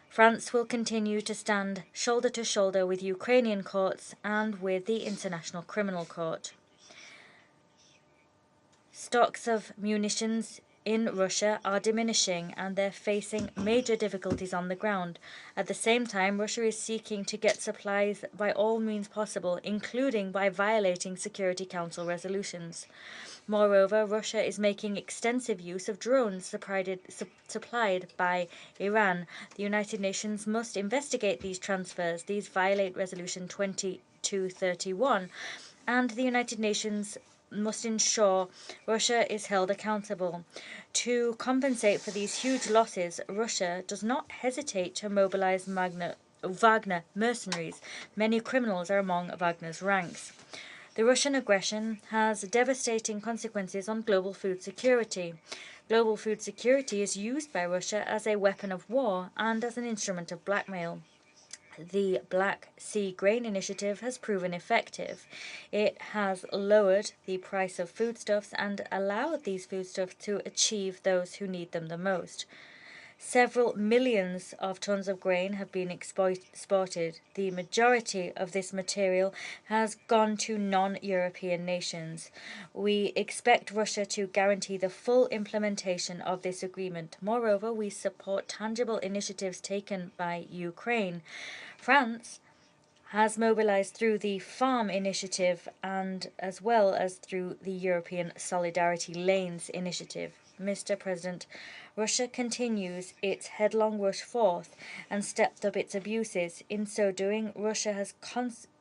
France will continue to stand shoulder to shoulder with Ukrainian courts and with the International Criminal Court. Stocks of munitions in Russia are diminishing and they're facing major difficulties on the ground. At the same time, Russia is seeking to get supplies by all means possible, including by violating Security Council resolutions. Moreover, Russia is making extensive use of drones supplied by Iran. The United Nations must investigate these transfers. These violate Resolution 2231, and the United Nations must ensure Russia is held accountable. To compensate for these huge losses, Russia does not hesitate to mobilize Wagner mercenaries. Many criminals are among Wagner's ranks. The Russian aggression has devastating consequences on global food security. Global food security is used by Russia as a weapon of war and as an instrument of blackmail. The Black Sea Grain Initiative has proven effective. It has lowered the price of foodstuffs and allowed these foodstuffs to achieve those who need them the most. Several millions of tons of grain have been exported. The majority of this material has gone to non-European nations. We expect Russia to guarantee the full implementation of this agreement. Moreover, we support tangible initiatives taken by Ukraine. France has mobilized through the Farm Initiative and as well as through the European Solidarity Lanes Initiative. Mr. President, Russia continues its headlong rush forth and stepped up its abuses. In so doing, Russia has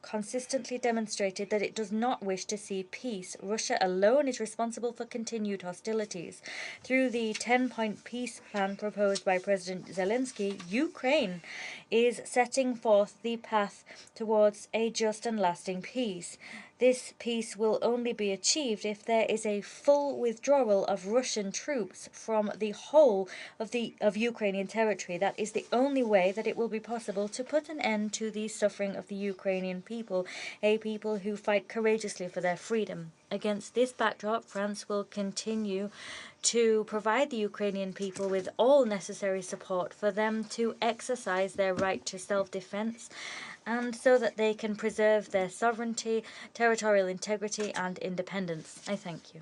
consistently demonstrated that it does not wish to see peace. Russia alone is responsible for continued hostilities. Through the 10-point peace plan proposed by President Zelensky, Ukraine is setting forth the path towards a just and lasting peace. This peace will only be achieved if there is a full withdrawal of Russian troops from the whole of Ukrainian territory. That is the only way that it will be possible to put an end to the suffering of the Ukrainian people. people, a people who fight courageously for their freedom. Against this backdrop, France will continue to provide the Ukrainian people with all necessary support for them to exercise their right to self-defense, and so that they can preserve their sovereignty, territorial integrity, and independence. I thank you.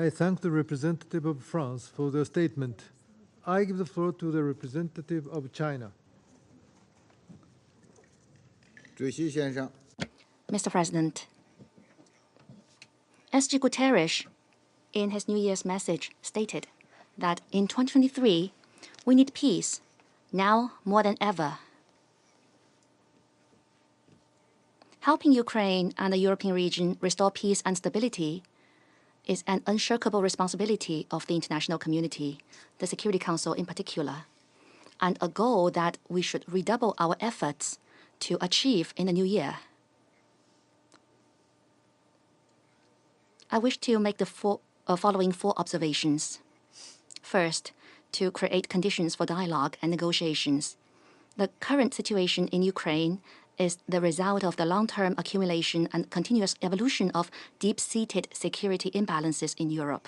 I thank the representative of France for their statement. I give the floor to the representative of China. 主席先生。 Mr. President, SG Guterres, in his New Year's message, stated that in 2023, we need peace, now more than ever. Helping Ukraine and the European region restore peace and stability is an unshakable responsibility of the international community, the Security Council in particular, and a goal that we should redouble our efforts to achieve in the new year. I wish to make the following 4 observations. First, to create conditions for dialogue and negotiations. The current situation in Ukraine is the result of the long-term accumulation and continuous evolution of deep-seated security imbalances in Europe.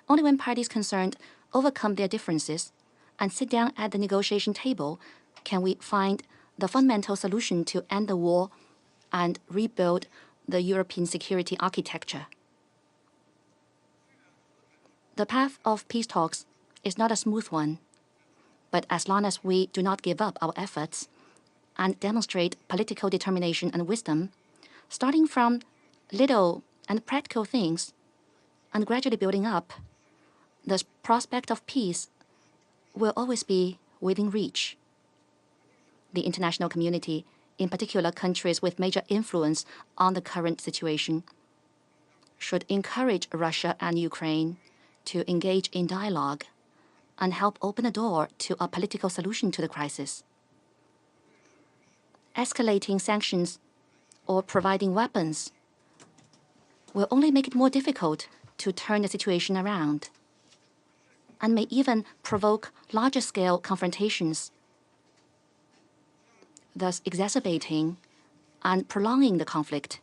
Only when parties concerned overcome their differences and sit down at the negotiation table can we find the fundamental solution to end the war and rebuild the European security architecture. The path of peace talks is not a smooth one, but as long as we do not give up our efforts and demonstrate political determination and wisdom, starting from little and practical things and gradually building up, the prospect of peace will always be within reach. The international community, in particular countries with major influence on the current situation, should encourage Russia and Ukraine to engage in dialogue and help open the door to a political solution to the crisis. Escalating sanctions or providing weapons will only make it more difficult to turn the situation around and may even provoke larger-scale confrontations, thus exacerbating and prolonging the conflict,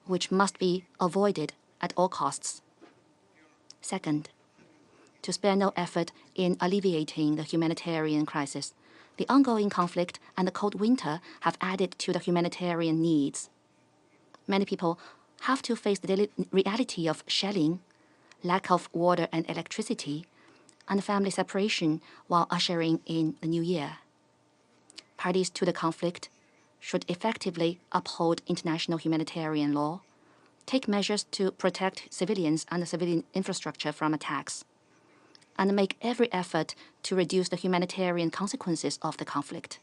which must be avoided at all costs. Second, to spare no effort in alleviating the humanitarian crisis. The ongoing conflict and the cold winter have added to the humanitarian needs. Many people have to face the daily reality of shelling, lack of water and electricity, and family separation while ushering in the new year. Parties to the conflict should effectively uphold international humanitarian law, take measures to protect civilians and the civilian infrastructure from attacks, and make every effort to reduce the humanitarian consequences of the conflict.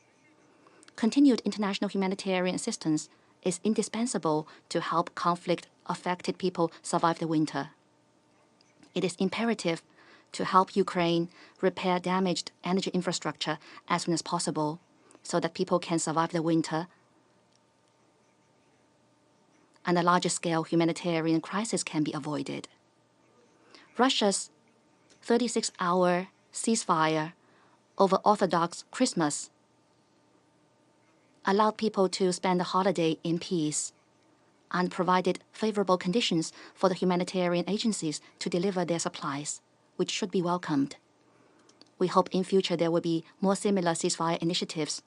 Continued international humanitarian assistance is indispensable to help conflict-affected people survive the winter. It is imperative to help Ukraine repair damaged energy infrastructure as soon as possible so that people can survive the winter and a larger-scale humanitarian crisis can be avoided. Russia's 36-hour ceasefire over Orthodox Christmas allowed people to spend the holiday in peace and provided favorable conditions for the humanitarian agencies to deliver their supplies, which should be welcomed. We hope in future there will be more similar ceasefire initiatives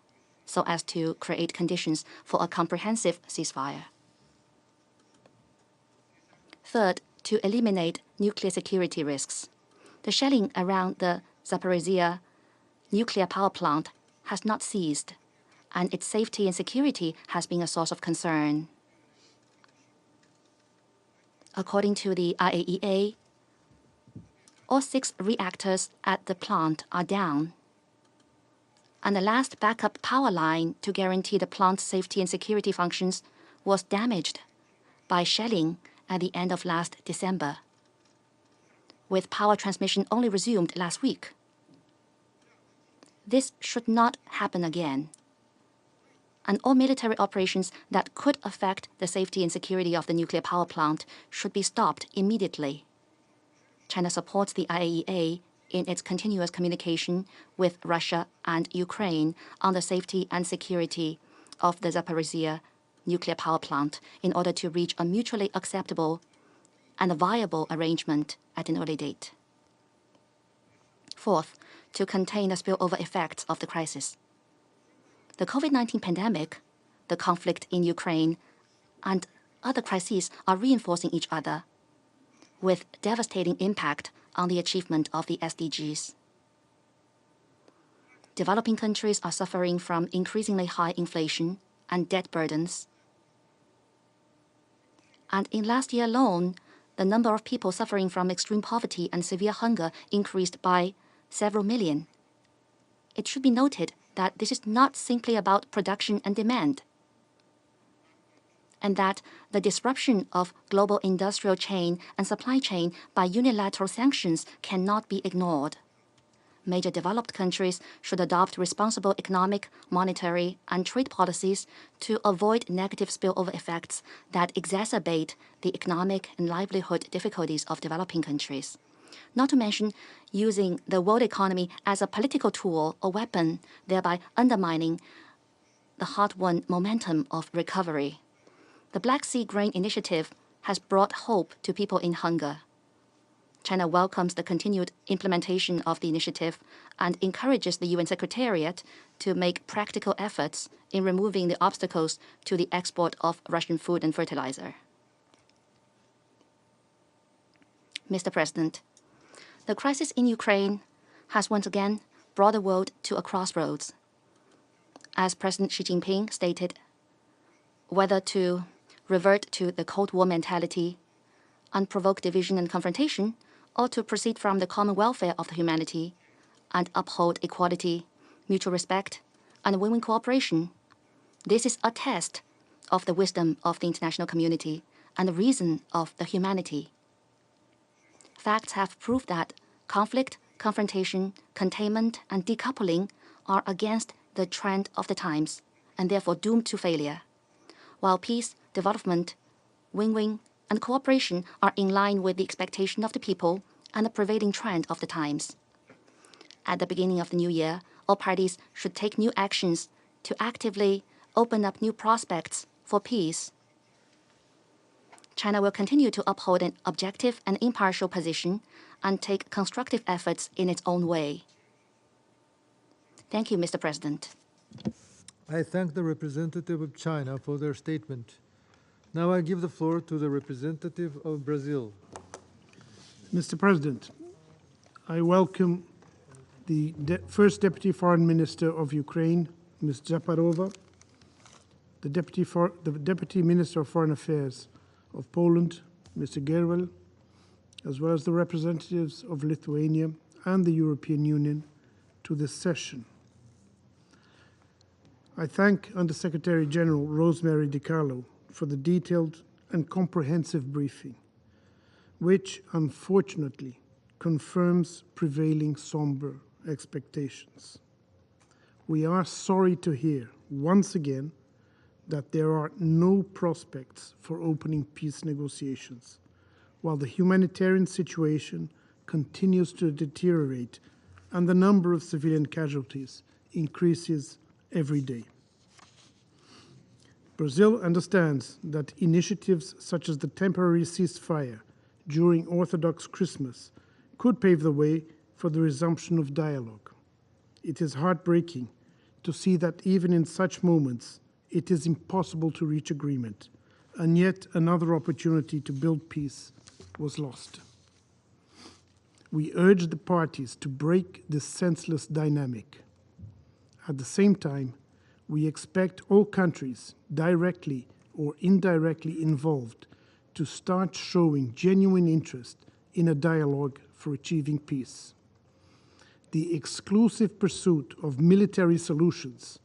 so as to create conditions for a comprehensive ceasefire. Third, to eliminate nuclear security risks. The shelling around the Zaporizhia nuclear power plant has not ceased, and its safety and security has been a source of concern. According to the IAEA, all 6 reactors at the plant are down, and the last backup power line to guarantee the plant's safety and security functions was damaged by shelling at the end of last December, with power transmission only resumed last week. This should not happen again, and all military operations that could affect the safety and security of the nuclear power plant should be stopped immediately. China supports the IAEA in its continuous communication with Russia and Ukraine on the safety and security of the Zaporizhia nuclear power plant in order to reach a mutually acceptable and a viable arrangement at an early date. Fourth, to contain the spillover effects of the crisis. The COVID-19 pandemic, the conflict in Ukraine, and other crises are reinforcing each other with devastating impact on the achievement of the SDGs. Developing countries are suffering from increasingly high inflation and debt burdens. And in last year alone, the number of people suffering from extreme poverty and severe hunger increased by several million. It should be noted that this is not simply about production and demand, and that the disruption of global industrial chain and supply chain by unilateral sanctions cannot be ignored. Major developed countries should adopt responsible economic, monetary, and trade policies to avoid negative spillover effects that exacerbate the economic and livelihood difficulties of developing countries. Not to mention using the world economy as a political tool or weapon, thereby undermining the hard-won momentum of recovery. The Black Sea Grain Initiative has brought hope to people in hunger. China welcomes the continued implementation of the initiative and encourages the UN Secretariat to make practical efforts in removing the obstacles to the export of Russian food and fertilizer. Mr. President, the crisis in Ukraine has once again brought the world to a crossroads. As President Xi Jinping stated, whether to revert to the Cold War mentality, unprovoked division and confrontation, or to proceed from the common welfare of the humanity and uphold equality, mutual respect, and win-win cooperation. This is a test of the wisdom of the international community and the reason of the humanity. Facts have proved that conflict, confrontation, containment, and decoupling are against the trend of the times and therefore doomed to failure, while peace, development, win-win, and cooperation are in line with the expectation of the people and the prevailing trend of the times. At the beginning of the new year, all parties should take new actions to actively open up new prospects for peace. China will continue to uphold an objective and impartial position and take constructive efforts in its own way. Thank you, Mr. President. I thank the representative of China for their statement. Now I give the floor to the representative of Brazil. Mr. President, I welcome the First Deputy Foreign Minister of Ukraine, Ms. Zaparova, the Deputy Minister of Foreign Affairs of Poland, Mr. Gerwel, as well as the representatives of Lithuania and the European Union to this session. I thank Undersecretary General Rosemary DiCarlo for the detailed and comprehensive briefing, which unfortunately confirms prevailing somber expectations. We are sorry to hear, once again, that there are no prospects for opening peace negotiations, while the humanitarian situation continues to deteriorate and the number of civilian casualties increases every day. Brazil understands that initiatives such as the temporary ceasefire during Orthodox Christmas could pave the way for the resumption of dialogue. It is heartbreaking to see that even in such moments, it is impossible to reach agreement, and yet another opportunity to build peace was lost. We urge the parties to break this senseless dynamic. At the same time, we expect all countries, directly or indirectly involved, to start showing genuine interest in a dialogue for achieving peace. The exclusive pursuit of military solutions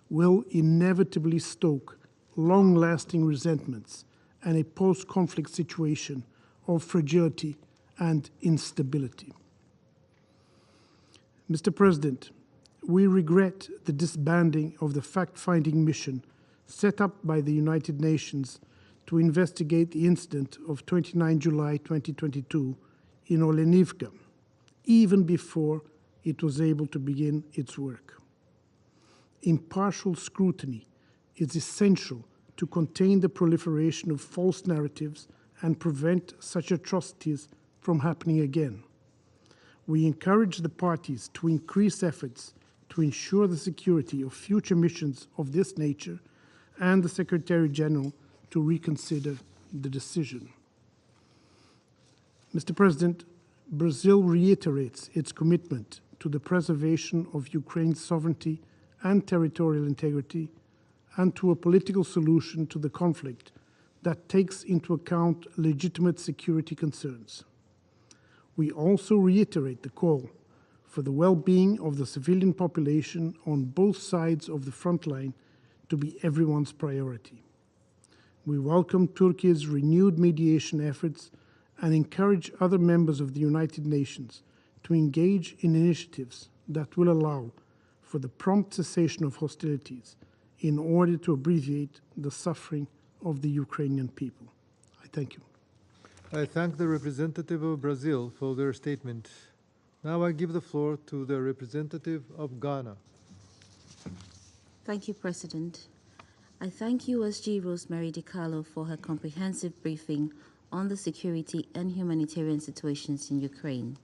will inevitably stoke long-lasting resentments and a post-conflict situation of fragility and instability. Mr. President, we regret the disbanding of the fact-finding mission set up by the United Nations to investigate the incident of 29 July 2022 in Olenivka, even before it was able to begin its work. Impartial scrutiny is essential to contain the proliferation of false narratives and prevent such atrocities from happening again. We encourage the parties to increase efforts to ensure the security of future missions of this nature and the Secretary General to reconsider the decision. Mr. President, Brazil reiterates its commitment to the preservation of Ukraine's sovereignty and territorial integrity and to a political solution to the conflict that takes into account legitimate security concerns. We also reiterate the call for the well-being of the civilian population on both sides of the front line to be everyone's priority. We welcome Turkey's renewed mediation efforts and encourage other members of the United Nations to engage in initiatives that will allow for the prompt cessation of hostilities in order to abbreviate the suffering of the Ukrainian people. I thank you. I thank the representative of Brazil for their statement. Now I give the floor to the representative of Ghana. Thank you, President. I thank USG Rosemary DiCarlo for her comprehensive briefing on the security and humanitarian situations in Ukraine.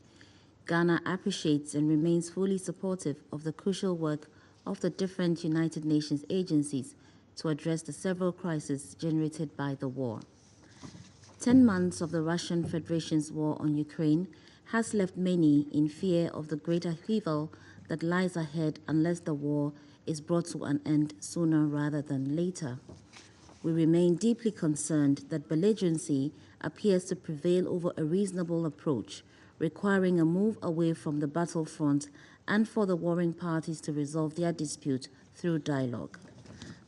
Ghana appreciates and remains fully supportive of the crucial work of the different United Nations agencies to address the several crises generated by the war. 10 months of the Russian Federation's war on Ukraine has left many in fear of the great upheaval that lies ahead unless the war is brought to an end sooner rather than later. We remain deeply concerned that belligerency appears to prevail over a reasonable approach, requiring a move away from the battlefront and for the warring parties to resolve their dispute through dialogue.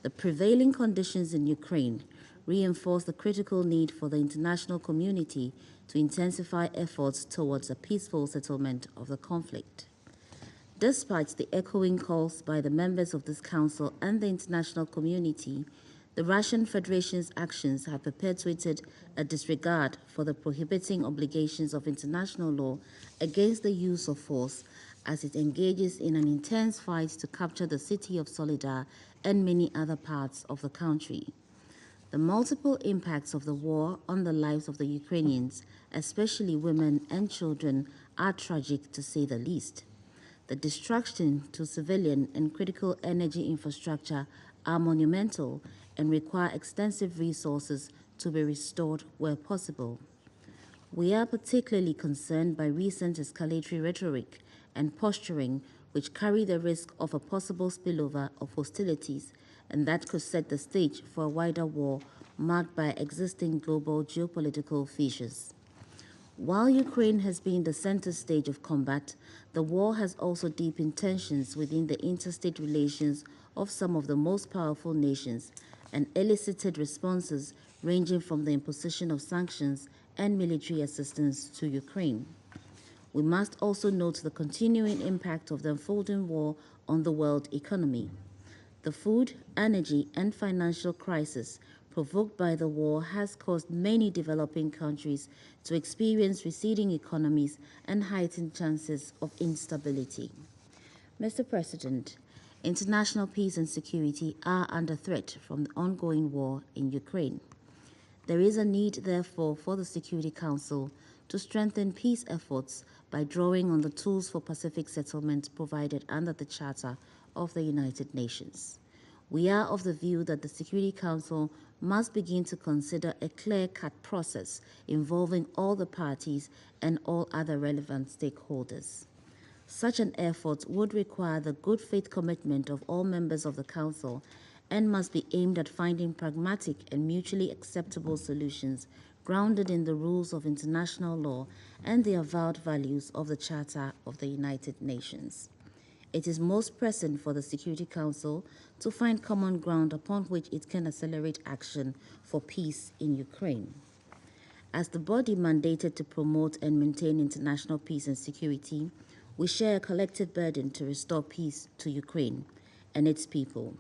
The prevailing conditions in Ukraine reinforce the critical need for the international community to intensify efforts towards a peaceful settlement of the conflict. Despite the echoing calls by the members of this Council and the international community, the Russian Federation's actions have perpetuated a disregard for the prohibiting obligations of international law against the use of force as it engages in an intense fight to capture the city of Solidar and many other parts of the country. The multiple impacts of the war on the lives of the Ukrainians, especially women and children, are tragic to say the least. The destruction to civilian and critical energy infrastructure are monumental and require extensive resources to be restored where possible. We are particularly concerned by recent escalatory rhetoric and posturing which carry the risk of a possible spillover of hostilities and that could set the stage for a wider war marked by existing global geopolitical fissures. While Ukraine has been the center stage of combat, the war has also deepened tensions within the interstate relations of some of the most powerful nations and elicited responses ranging from the imposition of sanctions and military assistance to Ukraine. We must also note the continuing impact of the unfolding war on the world economy. The food, energy, and financial crisis provoked by the war has caused many developing countries to experience receding economies and heightened chances of instability. Mr. President, international peace and security are under threat from the ongoing war in Ukraine. There is a need, therefore, for the Security Council to strengthen peace efforts by drawing on the tools for pacific settlement provided under the Charter of the United Nations. We are of the view that the Security Council must begin to consider a clear-cut process involving all the parties and all other relevant stakeholders. Such an effort would require the good faith commitment of all members of the Council and must be aimed at finding pragmatic and mutually acceptable solutions grounded in the rules of international law and the avowed values of the Charter of the United Nations. It is most pressing for the Security Council to find common ground upon which it can accelerate action for peace in Ukraine. As the body mandated to promote and maintain international peace and security, we share a collective burden to restore peace to Ukraine and its people.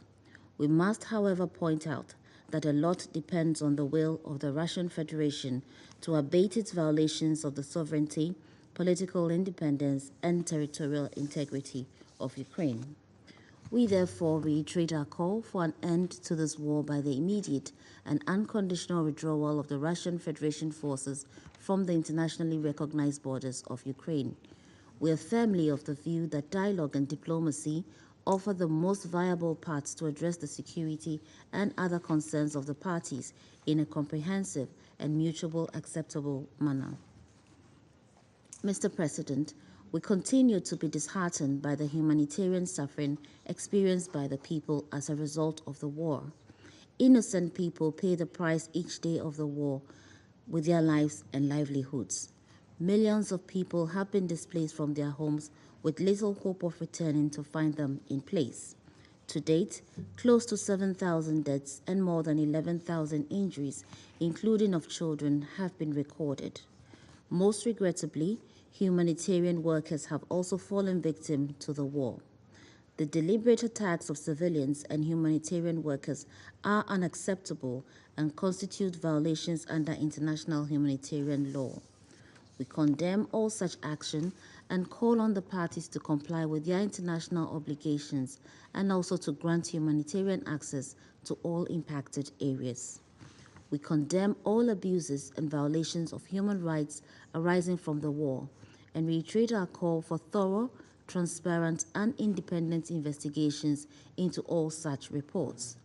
We must, however, point out that a lot depends on the will of the Russian Federation to abate its violations of the sovereignty, political independence, and territorial integrity of Ukraine. We therefore reiterate our call for an end to this war by the immediate and unconditional withdrawal of the Russian Federation forces from the internationally recognized borders of Ukraine. We are firmly of the view that dialogue and diplomacy offer the most viable paths to address the security and other concerns of the parties in a comprehensive and mutually acceptable manner. Mr. President, we continue to be disheartened by the humanitarian suffering experienced by the people as a result of the war. Innocent people pay the price each day of the war with their lives and livelihoods. Millions of people have been displaced from their homes with little hope of returning to find them in place. To date, close to 7,000 deaths and more than 11,000 injuries, including of children, have been recorded. Most regrettably, humanitarian workers have also fallen victim to the war. The deliberate attacks of civilians and humanitarian workers are unacceptable and constitute violations under international humanitarian law. We condemn all such action and call on the parties to comply with their international obligations and also to grant humanitarian access to all impacted areas. We condemn all abuses and violations of human rights arising from the war and reiterate our call for thorough, transparent, and independent investigations into all such reports.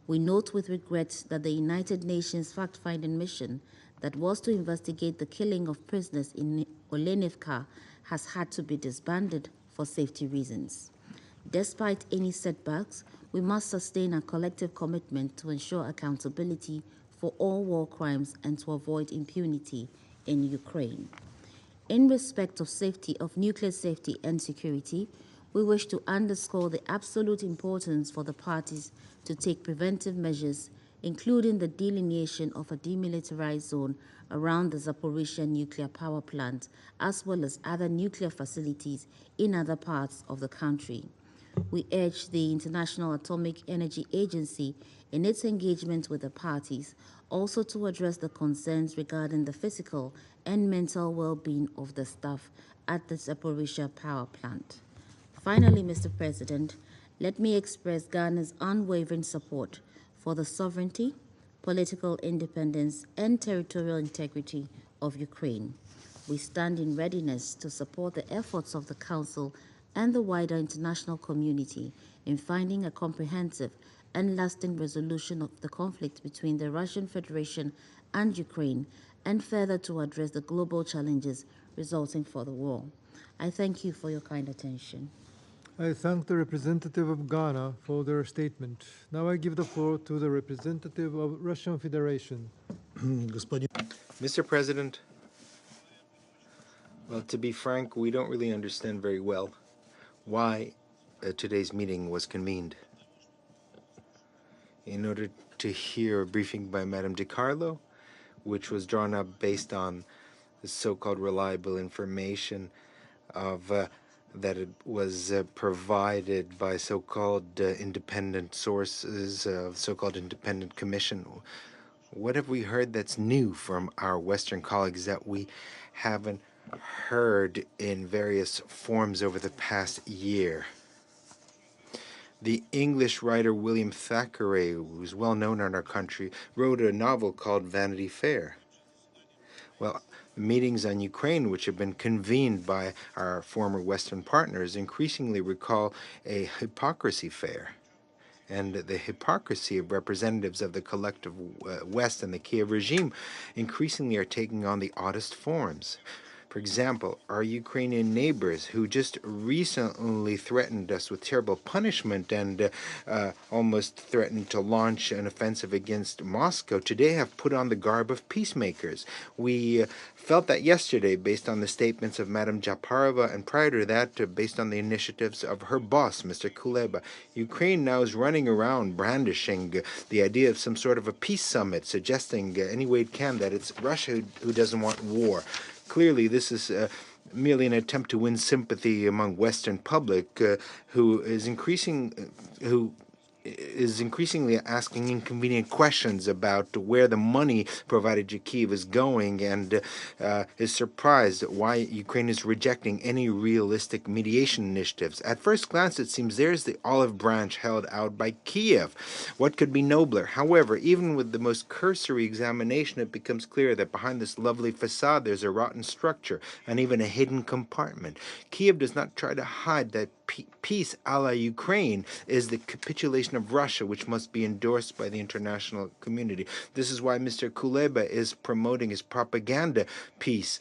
We note with regret that the United Nations fact-finding mission that was to investigate the killing of prisoners in Olenivka has had to be disbanded for safety reasons. Despite any setbacks, we must sustain our collective commitment to ensure accountability for all war crimes and to avoid impunity in Ukraine. In respect of safety, of nuclear safety and security, we wish to underscore the absolute importance for the parties to take preventive measures, including the delineation of a demilitarized zone around the Zaporizhzhia nuclear power plant, as well as other nuclear facilities in other parts of the country. We urge the International Atomic Energy Agency in its engagement with the parties also to address the concerns regarding the physical and mental well-being of the staff at the Zaporizhzhia power plant. Finally, Mr. President, let me express Ghana's unwavering support for the sovereignty, political independence, and territorial integrity of Ukraine. We stand in readiness to support the efforts of the Council and the wider international community in finding a comprehensive and lasting resolution of the conflict between the Russian Federation and Ukraine, and further to address the global challenges resulting from the war. I thank you for your kind attention. I thank the representative of Ghana for their statement. Now I give the floor to the representative of Russian Federation. Mr. President, well, to be frank, we don't really understand very well why today's meeting was convened. In order to hear a briefing by Madame DiCarlo, which was drawn up based on the so-called reliable information of that it was provided by so-called independent sources, so-called independent commission. What have we heard that's new from our Western colleagues that we haven't heard in various forms over the past year? The English writer William Thackeray, who's well known in our country, wrote a novel called Vanity Fair. Well, meetings on Ukraine, which have been convened by our former Western partners, increasingly recall a hypocrisy fair. And the hypocrisy of representatives of the collective West and the Kiev regime increasingly are taking on the oddest forms. For example, our Ukrainian neighbors, who just recently threatened us with terrible punishment and almost threatened to launch an offensive against Moscow, today have put on the garb of peacemakers. We felt that yesterday based on the statements of Madame Japarova, and prior to that based on the initiatives of her boss, Mr. Kuleba. Ukraine now is running around brandishing the idea of some sort of a peace summit, suggesting any way it can that it's Russia who doesn't want war. Clearly, this is merely an attempt to win sympathy among Western public, who is is increasingly asking inconvenient questions about where the money provided to Kyiv is going, and is surprised why Ukraine is rejecting any realistic mediation initiatives. At first glance, it seems there's the olive branch held out by Kyiv. What could be nobler? However, even with the most cursory examination, it becomes clear that behind this lovely facade, there's a rotten structure and even a hidden compartment. Kyiv does not try to hide that peace a la Ukraine is the capitulation of Russia, which must be endorsed by the international community. This is why Mr. Kuleba is promoting his propaganda peace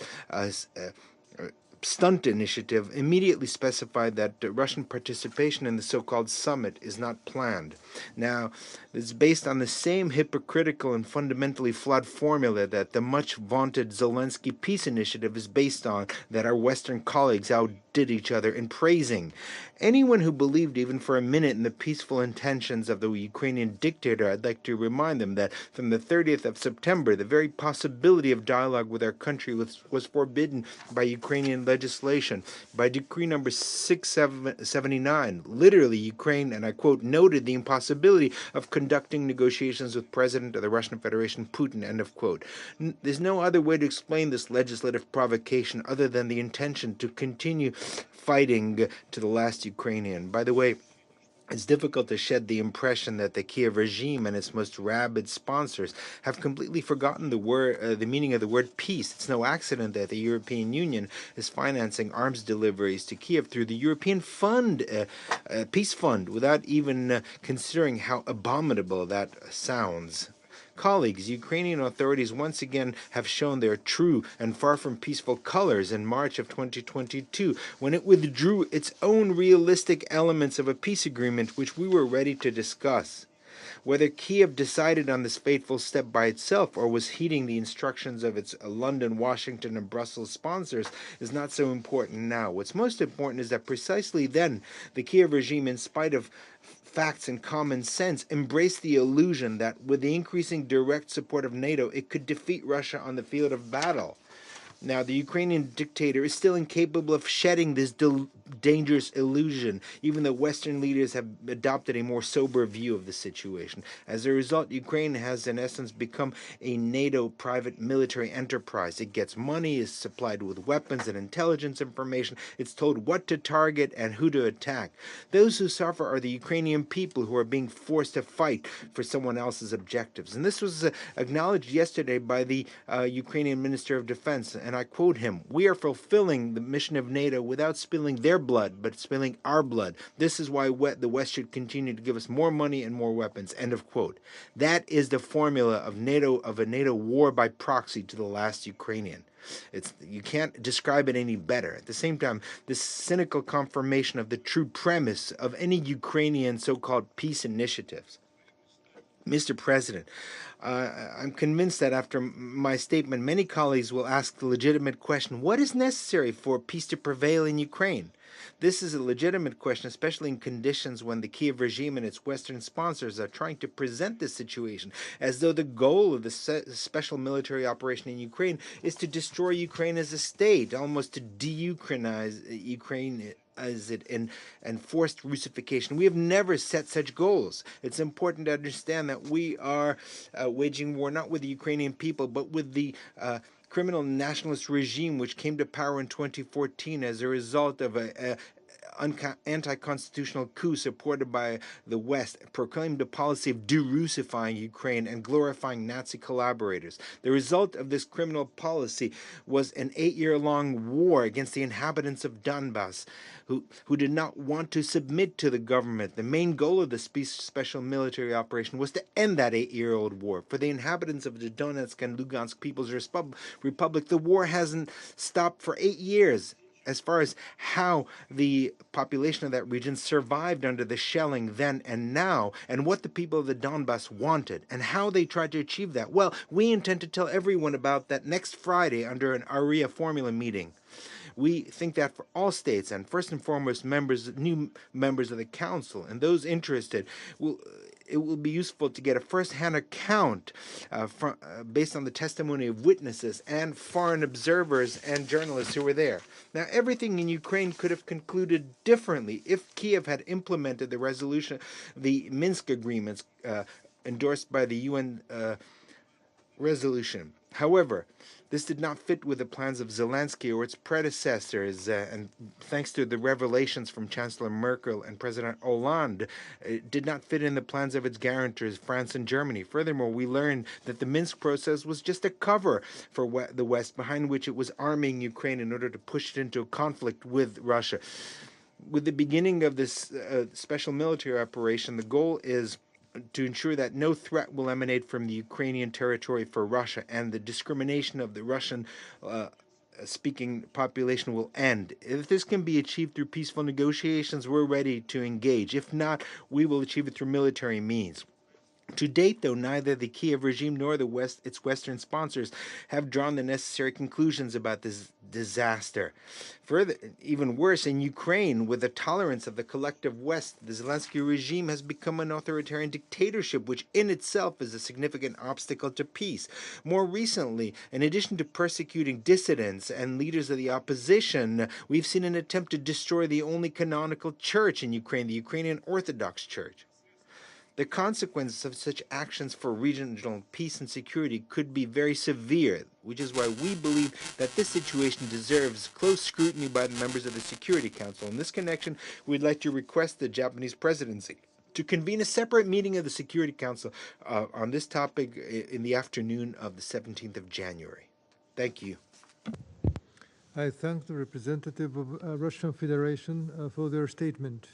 stunt initiative, immediately specified that Russian participation in the so-called summit is not planned. Now, it's based on the same hypocritical and fundamentally flawed formula that the much vaunted Zelensky peace initiative is based on, that our Western colleagues outdid each other in praising. Anyone who believed even for a minute in the peaceful intentions of the Ukrainian dictator, I'd like to remind them that from the 30th of September, the very possibility of dialogue with our country was forbidden by Ukrainian legislation. By decree number 679, literally Ukraine, and I quote, noted the impossibility of conducting negotiations with President of the Russian Federation, Putin, end of quote. There's no other way to explain this legislative provocation other than the intention to continue fighting to the last Ukrainian. By the way, it's difficult to shed the impression that the Kiev regime and its most rabid sponsors have completely forgotten the meaning of the word peace. It's no accident that the European Union is financing arms deliveries to Kiev through the European Peace Fund, without even considering how abominable that sounds. Colleagues, Ukrainian authorities once again have shown their true and far from peaceful colors in March of 2022, when it withdrew its own realistic elements of a peace agreement which we were ready to discuss. Whether Kiev decided on this fateful step by itself or was heeding the instructions of its London, Washington, and Brussels sponsors is not so important now. What's most important is that precisely then, the Kiev regime, in spite of facts and common sense, embraced the illusion that with the increasing direct support of NATO, it could defeat Russia on the field of battle. Now, the Ukrainian dictator is still incapable of shedding this dangerous illusion, even though Western leaders have adopted a more sober view of the situation. As a result, Ukraine has, in essence, become a NATO private military enterprise. It gets money, is supplied with weapons and intelligence information. It's told what to target and who to attack. Those who suffer are the Ukrainian people who are being forced to fight for someone else's objectives. And this was acknowledged yesterday by the Ukrainian Minister of Defense, and I quote him, "We are fulfilling the mission of NATO without spilling their blood, but spilling our blood. This is why the West should continue to give us more money and more weapons," end of quote. That is the formula of a NATO war by proxy to the last Ukrainian. You can't describe it any better. At the same time, this cynical confirmation of the true premise of any Ukrainian so-called peace initiatives. Mr. President, I'm convinced that after my statement, many colleagues will ask the legitimate question, what is necessary for peace to prevail in Ukraine? This is a legitimate question, especially in conditions when the Kiev regime and its Western sponsors are trying to present this situation as though the goal of the special military operation in Ukraine is to destroy Ukraine as a state, almost to de-Ukrainize Ukraine as it and forced Russification. We have never set such goals. It's important to understand that we are waging war not with the Ukrainian people, but with the criminal nationalist regime which came to power in 2014 as a result of a anti-constitutional coup supported by the West, proclaimed a policy of de-Russifying Ukraine and glorifying Nazi collaborators. The result of this criminal policy was an 8-year-long war against the inhabitants of Donbass, who did not want to submit to the government. The main goal of the special military operation was to end that 8-year-old war. For the inhabitants of the Donetsk and Lugansk People's Republic, the war hasn't stopped for 8 years. As far as how the population of that region survived under the shelling then and now, and what the people of the Donbass wanted, and how they tried to achieve that, well, we intend to tell everyone about that next Friday under an ARIA formula meeting. We think that for all states, and first and foremost new members of the Council, and those interested, it will be useful to get a first-hand account based on the testimony of witnesses and foreign observers and journalists who were there. Now, everything in Ukraine could have concluded differently if Kiev had implemented the resolution, the Minsk agreements endorsed by the UN resolution. However, this did not fit with the plans of Zelensky or its predecessors, and thanks to the revelations from Chancellor Merkel and President Hollande, it did not fit in the plans of its guarantors, France and Germany. Furthermore, we learned that the Minsk process was just a cover for the West, behind which it was arming Ukraine in order to push it into a conflict with Russia. With the beginning of this special military operation, the goal is to ensure that no threat will emanate from the Ukrainian territory for Russia, and the discrimination of the Russian speaking population will end. If this can be achieved through peaceful negotiations, we're ready to engage. If not, we will achieve it through military means. To date, though, neither the Kiev regime nor its Western sponsors have drawn the necessary conclusions about this disaster. Further, even worse, in Ukraine, with the tolerance of the collective West, the Zelensky regime has become an authoritarian dictatorship, which in itself is a significant obstacle to peace. More recently, in addition to persecuting dissidents and leaders of the opposition, we've seen an attempt to destroy the only canonical church in Ukraine, the Ukrainian Orthodox Church. The consequences of such actions for regional peace and security could be very severe, which is why we believe that this situation deserves close scrutiny by the members of the Security Council. In this connection, we'd like to request the Japanese presidency to convene a separate meeting of the Security Council on this topic in the afternoon of the 17th of January. Thank you. I thank the representative of Russian Federation for their statement.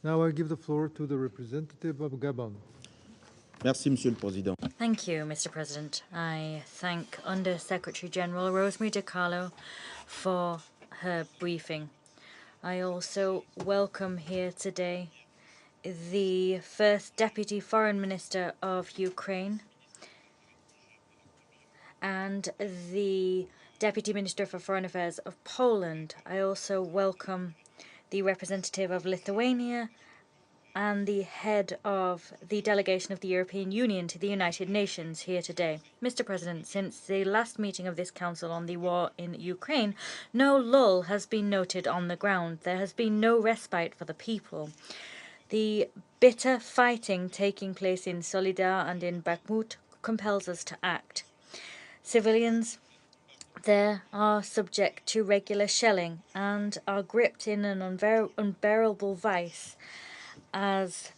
Now I give the floor to the representative of Gabon. Merci, Monsieur le Président. Thank you, Mr. President. I thank Under Secretary General Rosemary DiCarlo for her briefing. I also welcome here today the first Deputy Foreign Minister of Ukraine and the Deputy Minister for Foreign Affairs of Poland. I also welcome the representative of Lithuania, and the head of the delegation of the European Union to the United Nations here today. Mr. President, since the last meeting of this Council on the war in Ukraine, no lull has been noted on the ground. There has been no respite for the people. The bitter fighting taking place in Solidar and in Bakhmut compels us to act. Civilians there are subject to regular shelling and are gripped in an unbearable vice as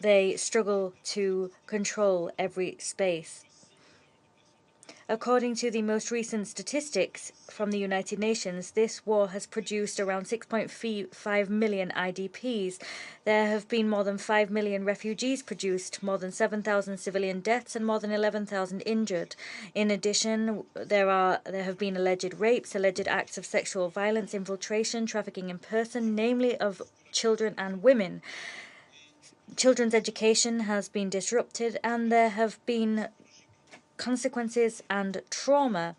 they struggle to control every space. According to the most recent statistics from the United Nations, this war has produced around 6.5 million IDPs. There have been more than 5 million refugees produced, more than 7,000 civilian deaths, and more than 11,000 injured. In addition, there have been alleged rapes, alleged acts of sexual violence, infiltration, trafficking in person, namely of children and women. Children's education has been disrupted, and there have been consequences and trauma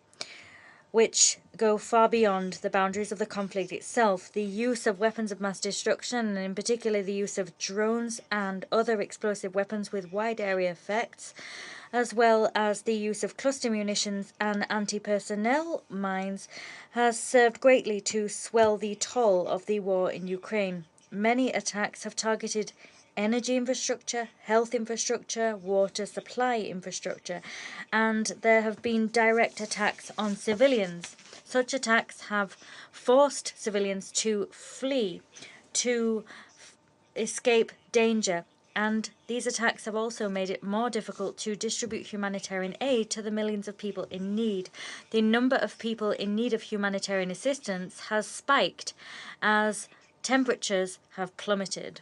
which go far beyond the boundaries of the conflict itself. The use of weapons of mass destruction, and in particular the use of drones and other explosive weapons with wide area effects, as well as the use of cluster munitions and anti-personnel mines, has served greatly to swell the toll of the war in Ukraine. Many attacks have targeted energy infrastructure, health infrastructure, water supply infrastructure, and there have been direct attacks on civilians. Such attacks have forced civilians to flee, to escape danger, and these attacks have also made it more difficult to distribute humanitarian aid to the millions of people in need. The number of people in need of humanitarian assistance has spiked as temperatures have plummeted.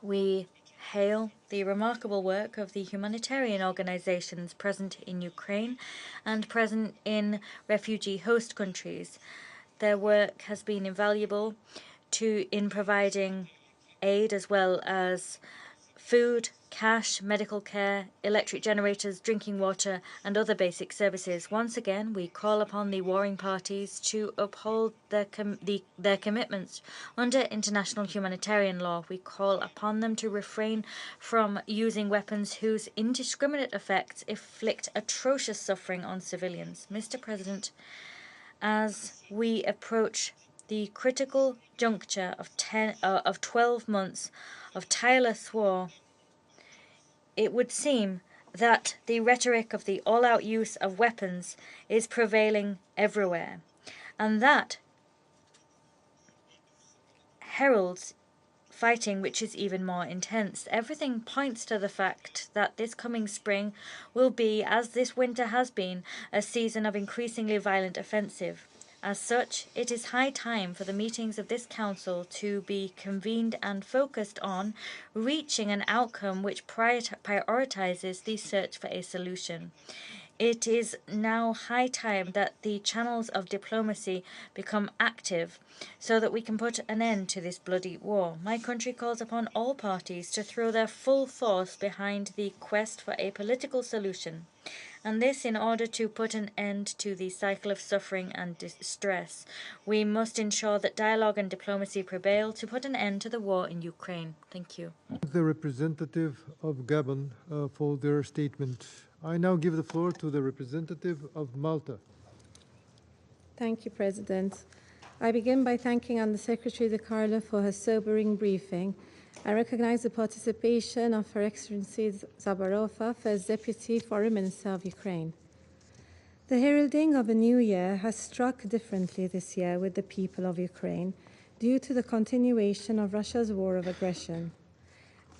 We hail the remarkable work of the humanitarian organizations present in Ukraine and present in refugee host countries. Their work has been invaluable in providing aid as well as food, cash, medical care, electric generators, drinking water, and other basic services. Once again, we call upon the warring parties to uphold their commitments. Under international humanitarian law, we call upon them to refrain from using weapons whose indiscriminate effects inflict atrocious suffering on civilians. Mr. President, as we approach the critical juncture of 12 months of tireless war, it would seem that the rhetoric of the all-out use of weapons is prevailing everywhere, and that heralds fighting which is even more intense. Everything points to the fact that this coming spring will be, as this winter has been, a season of increasingly violent offensive. As such, it is high time for the meetings of this Council to be convened and focused on reaching an outcome which prioritizes the search for a solution. It is now high time that the channels of diplomacy become active so that we can put an end to this bloody war. My country calls upon all parties to throw their full force behind the quest for a political solution, and this in order to put an end to the cycle of suffering and distress. We must ensure that dialogue and diplomacy prevail to put an end to the war in Ukraine. Thank you. The representative of Gabon for their statement. I now give the floor to the representative of Malta. Thank you, President. I begin by thanking Undersecretary De Carlo for her sobering briefing. I recognize the participation of Her Excellency Zabarova, First Deputy Foreign Minister of Ukraine. The heralding of a new year has struck differently this year with the people of Ukraine due to the continuation of Russia's war of aggression.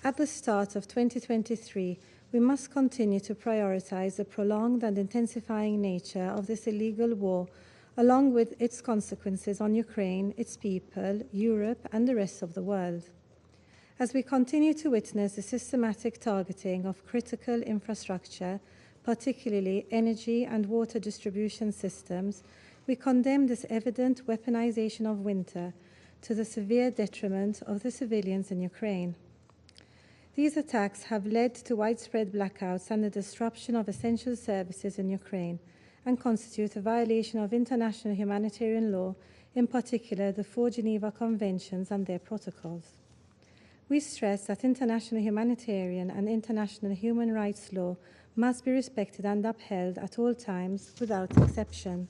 At the start of 2023, we must continue to prioritize the prolonged and intensifying nature of this illegal war, along with its consequences on Ukraine, its people, Europe, and the rest of the world. As we continue to witness the systematic targeting of critical infrastructure, particularly energy and water distribution systems, we condemn this evident weaponization of winter to the severe detriment of the civilians in Ukraine. These attacks have led to widespread blackouts and the disruption of essential services in Ukraine and constitute a violation of international humanitarian law, in particular the 4 Geneva Conventions and their protocols. We stress that international humanitarian and international human rights law must be respected and upheld at all times without exception.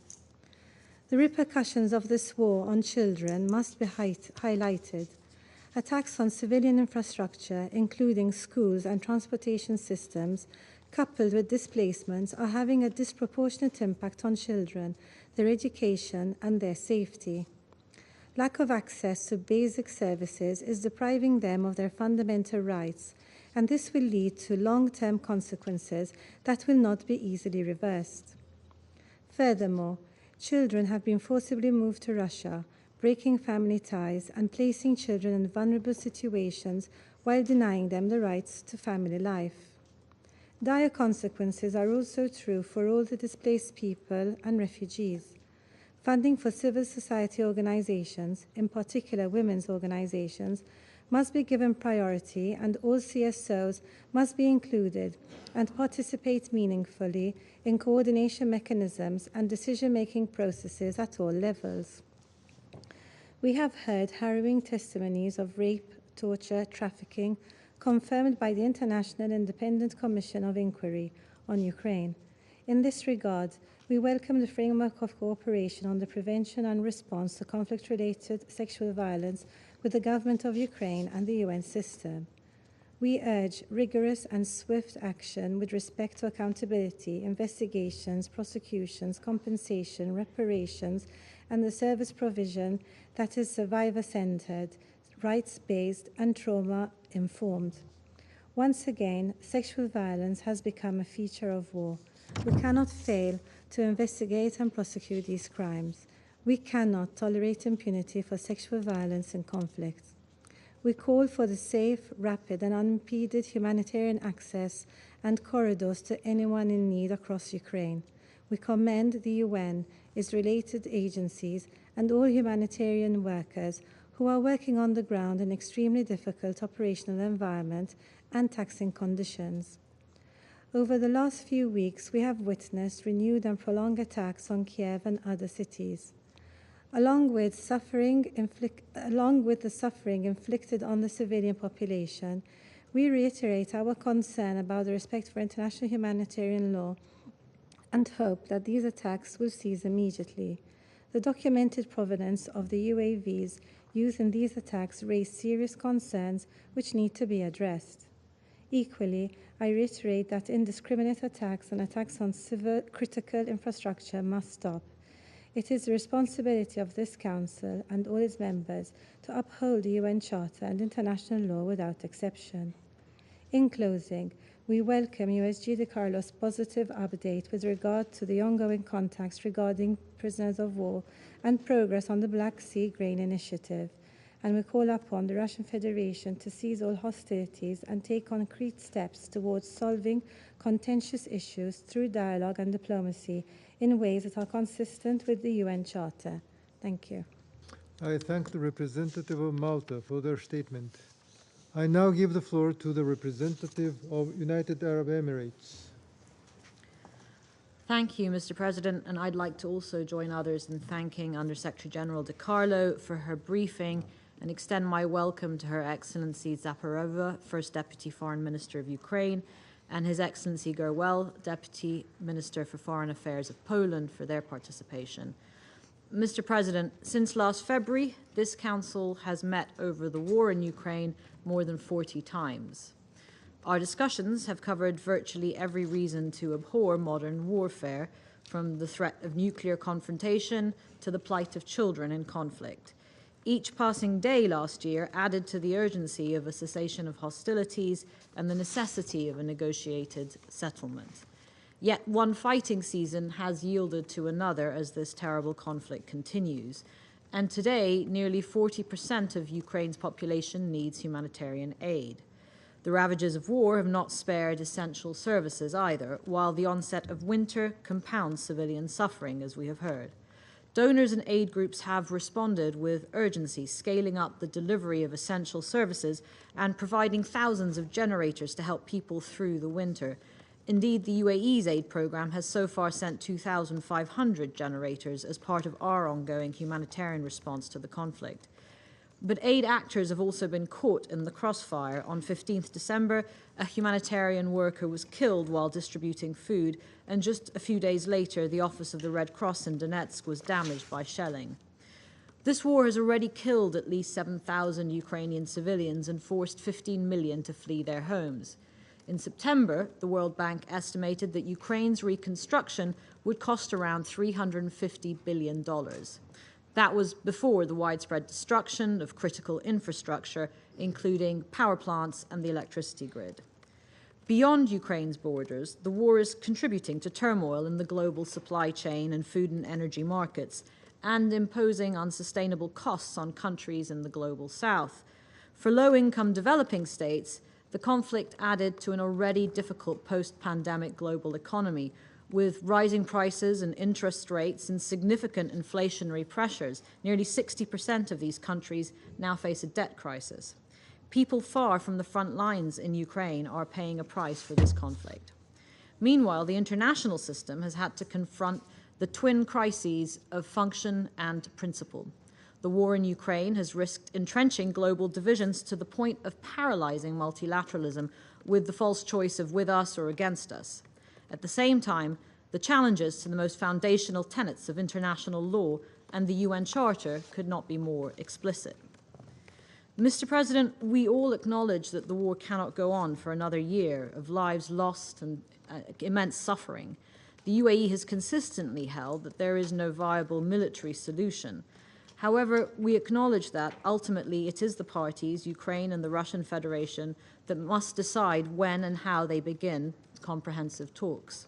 The repercussions of this war on children must be highlighted. Attacks on civilian infrastructure, including schools and transportation systems, coupled with displacements, are having a disproportionate impact on children, their education, and their safety. Lack of access to basic services is depriving them of their fundamental rights, and this will lead to long-term consequences that will not be easily reversed. Furthermore, children have been forcibly moved to Russia, breaking family ties and placing children in vulnerable situations while denying them the rights to family life. Dire consequences are also true for all the displaced people and refugees. Funding for civil society organizations, in particular women's organizations, must be given priority, and all CSOs must be included and participate meaningfully in coordination mechanisms and decision-making processes at all levels. We have heard harrowing testimonies of rape, torture, trafficking, confirmed by the International Independent Commission of Inquiry on Ukraine. In this regard, we welcome the framework of cooperation on the prevention and response to conflict-related sexual violence with the government of Ukraine and the UN system. We urge rigorous and swift action with respect to accountability, investigations, prosecutions, compensation, reparations, and the service provision that is survivor-centered, rights-based, and trauma-informed. Once again, sexual violence has become a feature of war. We cannot fail to investigate and prosecute these crimes. We cannot tolerate impunity for sexual violence in conflict. We call for the safe, rapid, and unimpeded humanitarian access and corridors to anyone in need across Ukraine. We commend the UN, its related agencies, and all humanitarian workers who are working on the ground in extremely difficult operational environment and taxing conditions. Over the last few weeks, we have witnessed renewed and prolonged attacks on Kiev and other cities. Along with the suffering inflicted on the civilian population, we reiterate our concern about the respect for international humanitarian law and hope that these attacks will cease immediately. The documented provenance of the UAVs used in these attacks raise serious concerns which need to be addressed. Equally, I reiterate that indiscriminate attacks and attacks on civil critical infrastructure must stop. It is the responsibility of this Council and all its members to uphold the UN Charter and international law without exception. In closing, we welcome USG De Carlos' positive update with regard to the ongoing contacts regarding prisoners of war and progress on the Black Sea Grain Initiative, and we call upon the Russian Federation to cease all hostilities and take concrete steps towards solving contentious issues through dialogue and diplomacy in ways that are consistent with the UN Charter. Thank you. I thank the representative of Malta for their statement. I now give the floor to the representative of United Arab Emirates. Thank you, Mr. President, and I'd like to also join others in thanking Under-Secretary General De Carlo for her briefing and extend my welcome to Her Excellency Zaparova, First Deputy Foreign Minister of Ukraine, and His Excellency Gerwel, Deputy Minister for Foreign Affairs of Poland, for their participation. Mr. President, since last February, this Council has met over the war in Ukraine more than 40 times. Our discussions have covered virtually every reason to abhor modern warfare, from the threat of nuclear confrontation to the plight of children in conflict. Each passing day last year added to the urgency of a cessation of hostilities and the necessity of a negotiated settlement. Yet one fighting season has yielded to another as this terrible conflict continues. And today, nearly 40% of Ukraine's population needs humanitarian aid. The ravages of war have not spared essential services either, while the onset of winter compounds civilian suffering, as we have heard. Donors and aid groups have responded with urgency, scaling up the delivery of essential services and providing thousands of generators to help people through the winter. Indeed, the UAE's aid program has so far sent 2,500 generators as part of our ongoing humanitarian response to the conflict. But aid actors have also been caught in the crossfire. On 15th December, a humanitarian worker was killed while distributing food, and just a few days later, the office of the Red Cross in Donetsk was damaged by shelling. This war has already killed at least 7,000 Ukrainian civilians and forced 15 million to flee their homes. In September, the World Bank estimated that Ukraine's reconstruction would cost around $350 billion. That was before the widespread destruction of critical infrastructure, including power plants and the electricity grid. Beyond Ukraine's borders, the war is contributing to turmoil in the global supply chain and food and energy markets, and imposing unsustainable costs on countries in the global south. For low-income developing states, the conflict added to an already difficult post-pandemic global economy, with rising prices and interest rates and significant inflationary pressures. Nearly 60% of these countries now face a debt crisis. People far from the front lines in Ukraine are paying a price for this conflict. Meanwhile, the international system has had to confront the twin crises of function and principle. The war in Ukraine has risked entrenching global divisions to the point of paralyzing multilateralism with the false choice of with us or against us. At the same time, the challenges to the most foundational tenets of international law and the UN Charter could not be more explicit. Mr. President, we all acknowledge that the war cannot go on for another year of lives lost and immense suffering. The UAE has consistently held that there is no viable military solution. However, we acknowledge that ultimately it is the parties, Ukraine and the Russian Federation, that must decide when and how they begin comprehensive talks.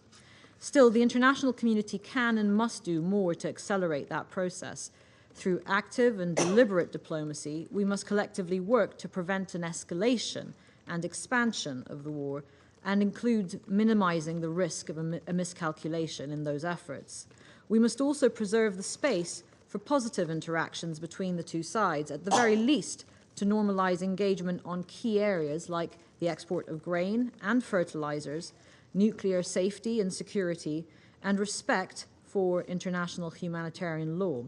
Still, the international community can and must do more to accelerate that process. Through active and deliberate diplomacy, we must collectively work to prevent an escalation and expansion of the war, and include minimizing the risk of a miscalculation in those efforts. We must also preserve the space for positive interactions between the two sides, at the very least to normalize engagement on key areas like the export of grain and fertilizers, nuclear safety and security, and respect for international humanitarian law.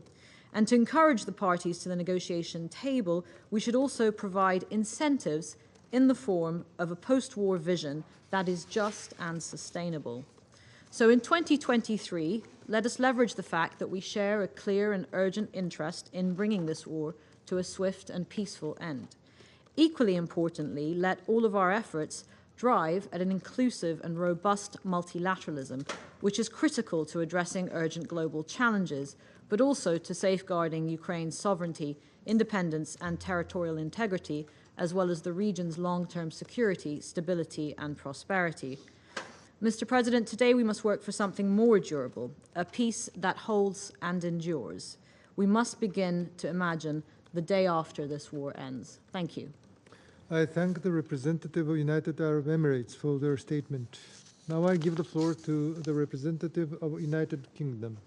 And to encourage the parties to the negotiation table, we should also provide incentives in the form of a post-war vision that is just and sustainable. So in 2023, let us leverage the fact that we share a clear and urgent interest in bringing this war to a swift and peaceful end. Equally importantly, let all of our efforts drive at an inclusive and robust multilateralism, which is critical to addressing urgent global challenges, but also to safeguarding Ukraine's sovereignty, independence, and territorial integrity, as well as the region's long-term security, stability, and prosperity. Mr. President, today we must work for something more durable, a peace that holds and endures. We must begin to imagine the day after this war ends. Thank you. I thank the representative of United Arab Emirates for their statement. Now I give the floor to the representative of United Kingdom.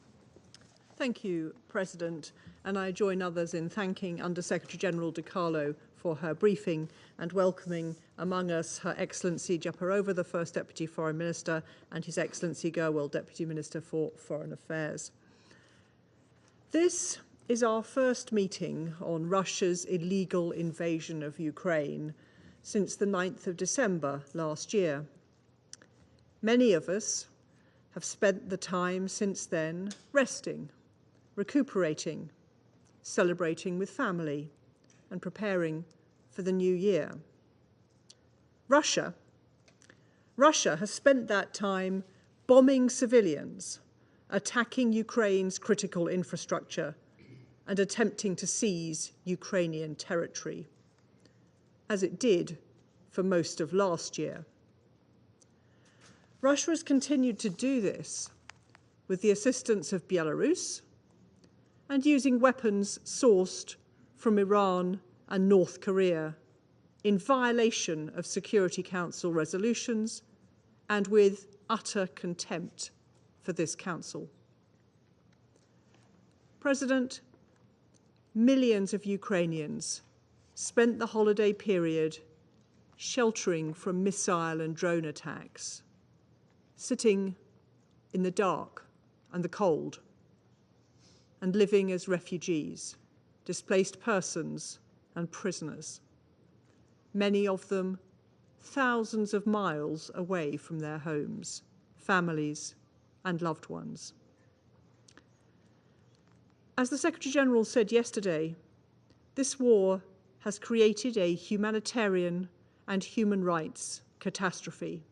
Thank you, President, and I join others in thanking Under-Secretary General Di Carlo for her briefing and welcoming among us Her Excellency Japarova, the First Deputy Foreign Minister, and His Excellency Gerwel, Deputy Minister for Foreign Affairs. This is our first meeting on Russia's illegal invasion of Ukraine since the 9th of December last year. Many of us have spent the time since then resting, recuperating, celebrating with family, and preparing for the new year. Russia has spent that time bombing civilians, attacking Ukraine's critical infrastructure, and attempting to seize Ukrainian territory, as it did for most of last year. Russia has continued to do this with the assistance of Belarus and using weapons sourced from Iran and North Korea in violation of Security Council resolutions and with utter contempt for this council. President, millions of Ukrainians spent the holiday period sheltering from missile and drone attacks, sitting in the dark and the cold, and living as refugees, displaced persons, and prisoners, many of them thousands of miles away from their homes, families, and loved ones. As the Secretary-General said yesterday, this war has created a humanitarian and human rights catastrophe,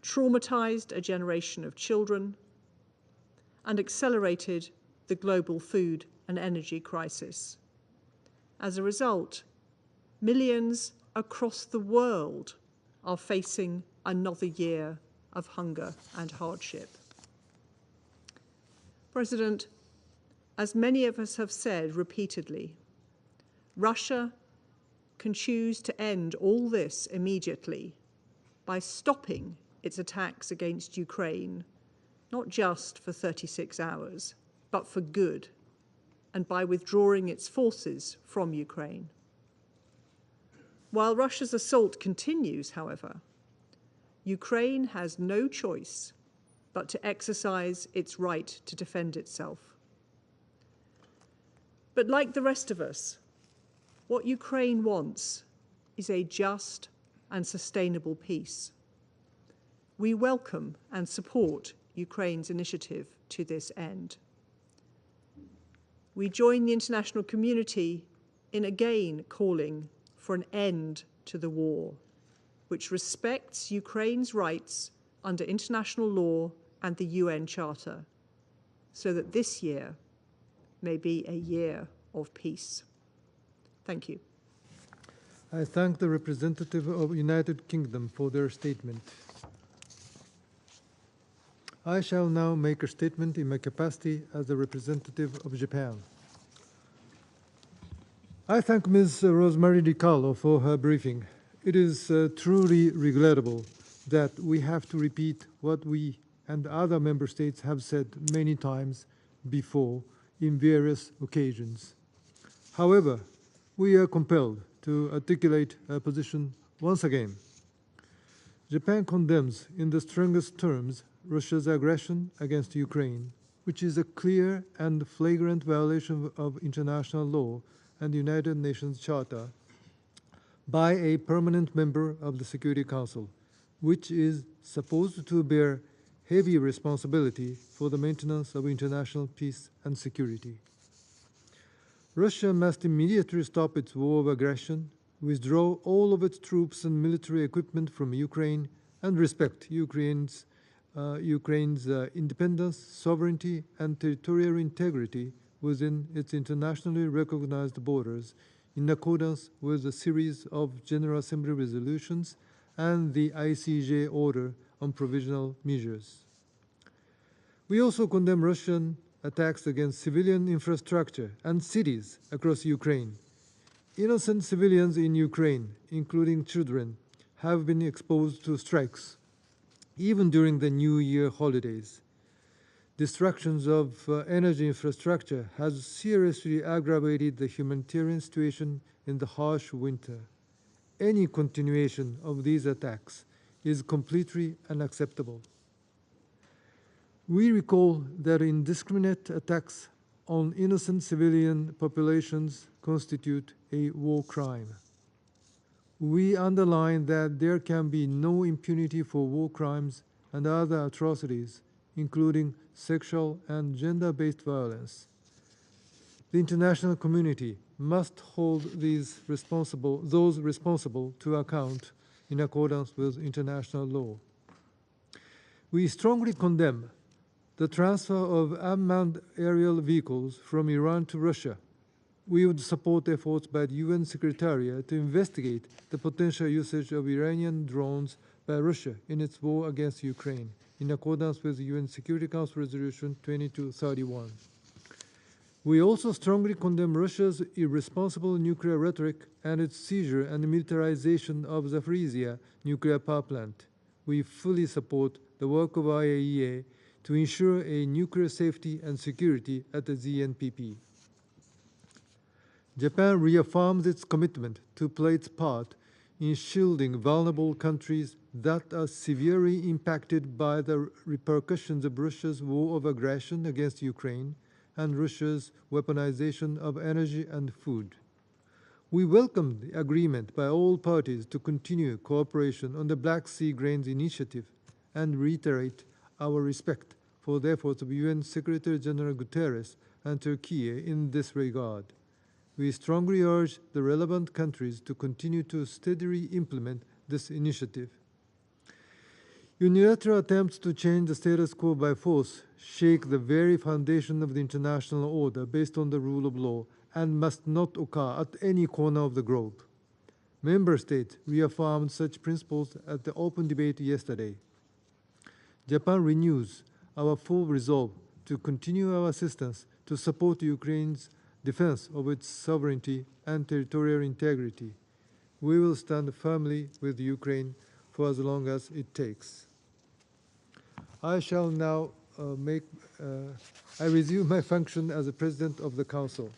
traumatized a generation of children, and accelerated the global food and energy crisis. As a result, millions across the world are facing another year of hunger and hardship. President, as many of us have said repeatedly, Russia can choose to end all this immediately by stopping its attacks against Ukraine, not just for 36 hours, but for good, and by withdrawing its forces from Ukraine. While Russia's assault continues, however, Ukraine has no choice but to exercise its right to defend itself. But like the rest of us, what Ukraine wants is a just and sustainable peace. We welcome and support Ukraine's initiative to this end. We join the international community in again calling for an end to the war, which respects Ukraine's rights under international law and the UN Charter, so that this year may be a year of peace. Thank you. I thank the representative of United Kingdom for their statement. I shall now make a statement in my capacity as the representative of Japan. I thank Ms. Rosemary DiCarlo for her briefing. It is truly regrettable that we have to repeat what we and other member states have said many times before in various occasions. However, we are compelled to articulate a position Once again, Japan condemns in the strongest terms Russia's aggression against Ukraine, which is a clear and flagrant violation of international law and the United Nations Charter by a permanent member of the Security Council, which is supposed to bear heavy responsibility for the maintenance of international peace and security. Russia must immediately stop its war of aggression, withdraw all of its troops and military equipment from Ukraine, and respect Ukraine's independence, sovereignty, and territorial integrity within its internationally recognized borders in accordance with a series of General Assembly resolutions and the ICJ order on provisional measures. We also condemn Russian attacks against civilian infrastructure and cities across Ukraine. Innocent civilians in Ukraine, including children, have been exposed to strikes, even during the New Year holidays. Destructions of energy infrastructure has seriously aggravated the humanitarian situation in the harsh winter. Any continuation of these attacks is completely unacceptable. We recall that indiscriminate attacks on innocent civilian populations constitute a war crime. We underline that there can be no impunity for war crimes and other atrocities, including sexual and gender-based violence. The international community must hold those responsible to account in accordance with international law. We strongly condemn the transfer of unmanned aerial vehicles from Iran to Russia. We would support efforts by the UN Secretariat to investigate the potential usage of Iranian drones by Russia in its war against Ukraine, in accordance with the UN Security Council Resolution 2231. We also strongly condemn Russia's irresponsible nuclear rhetoric and its seizure and militarization of Zaporizhzhia nuclear power plant. We fully support the work of IAEA to ensure a nuclear safety and security at the ZNPP. Japan reaffirms its commitment to play its part in shielding vulnerable countries that are severely impacted by the repercussions of Russia's war of aggression against Ukraine and Russia's weaponization of energy and food. We welcome the agreement by all parties to continue cooperation on the Black Sea Grains Initiative and reiterate our respect for the efforts of UN Secretary General Guterres and Turkey in this regard. We strongly urge the relevant countries to continue to steadily implement this initiative. Unilateral attempts to change the status quo by force shake the very foundation of the international order based on the rule of law and must not occur at any corner of the globe. Member states reaffirmed such principles at the open debate yesterday. Japan renews our full resolve to continue our assistance to support Ukraine's defense of its sovereignty and territorial integrity. We will stand firmly with Ukraine for as long as it takes. I shall now I resume my function as the President of the Council.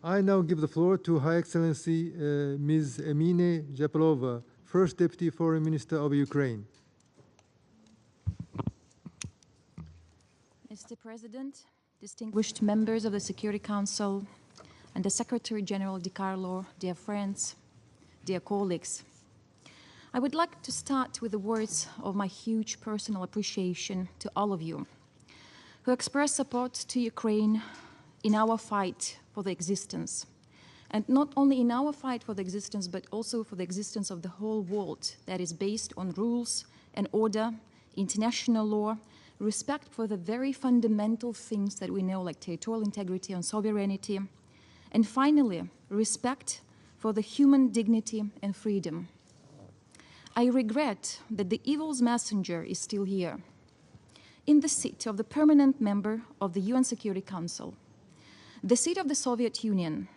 I now give the floor to Her Excellency Ms. Emine Japarova, First Deputy Foreign Minister of Ukraine. Mr. President, distinguished members of the Security Council, and the Secretary General Di Carlo, dear friends, dear colleagues, I would like to start with the words of my huge personal appreciation to all of you who express support to Ukraine in our fight for the existence. And not only in our fight for the existence, but also for the existence of the whole world that is based on rules and order, international law, respect for the very fundamental things that we know, like territorial integrity and sovereignty, and finally, respect for the human dignity and freedom. I regret that the evil's messenger is still here, in the seat of the permanent member of the UN Security Council, the seat of the Soviet Union.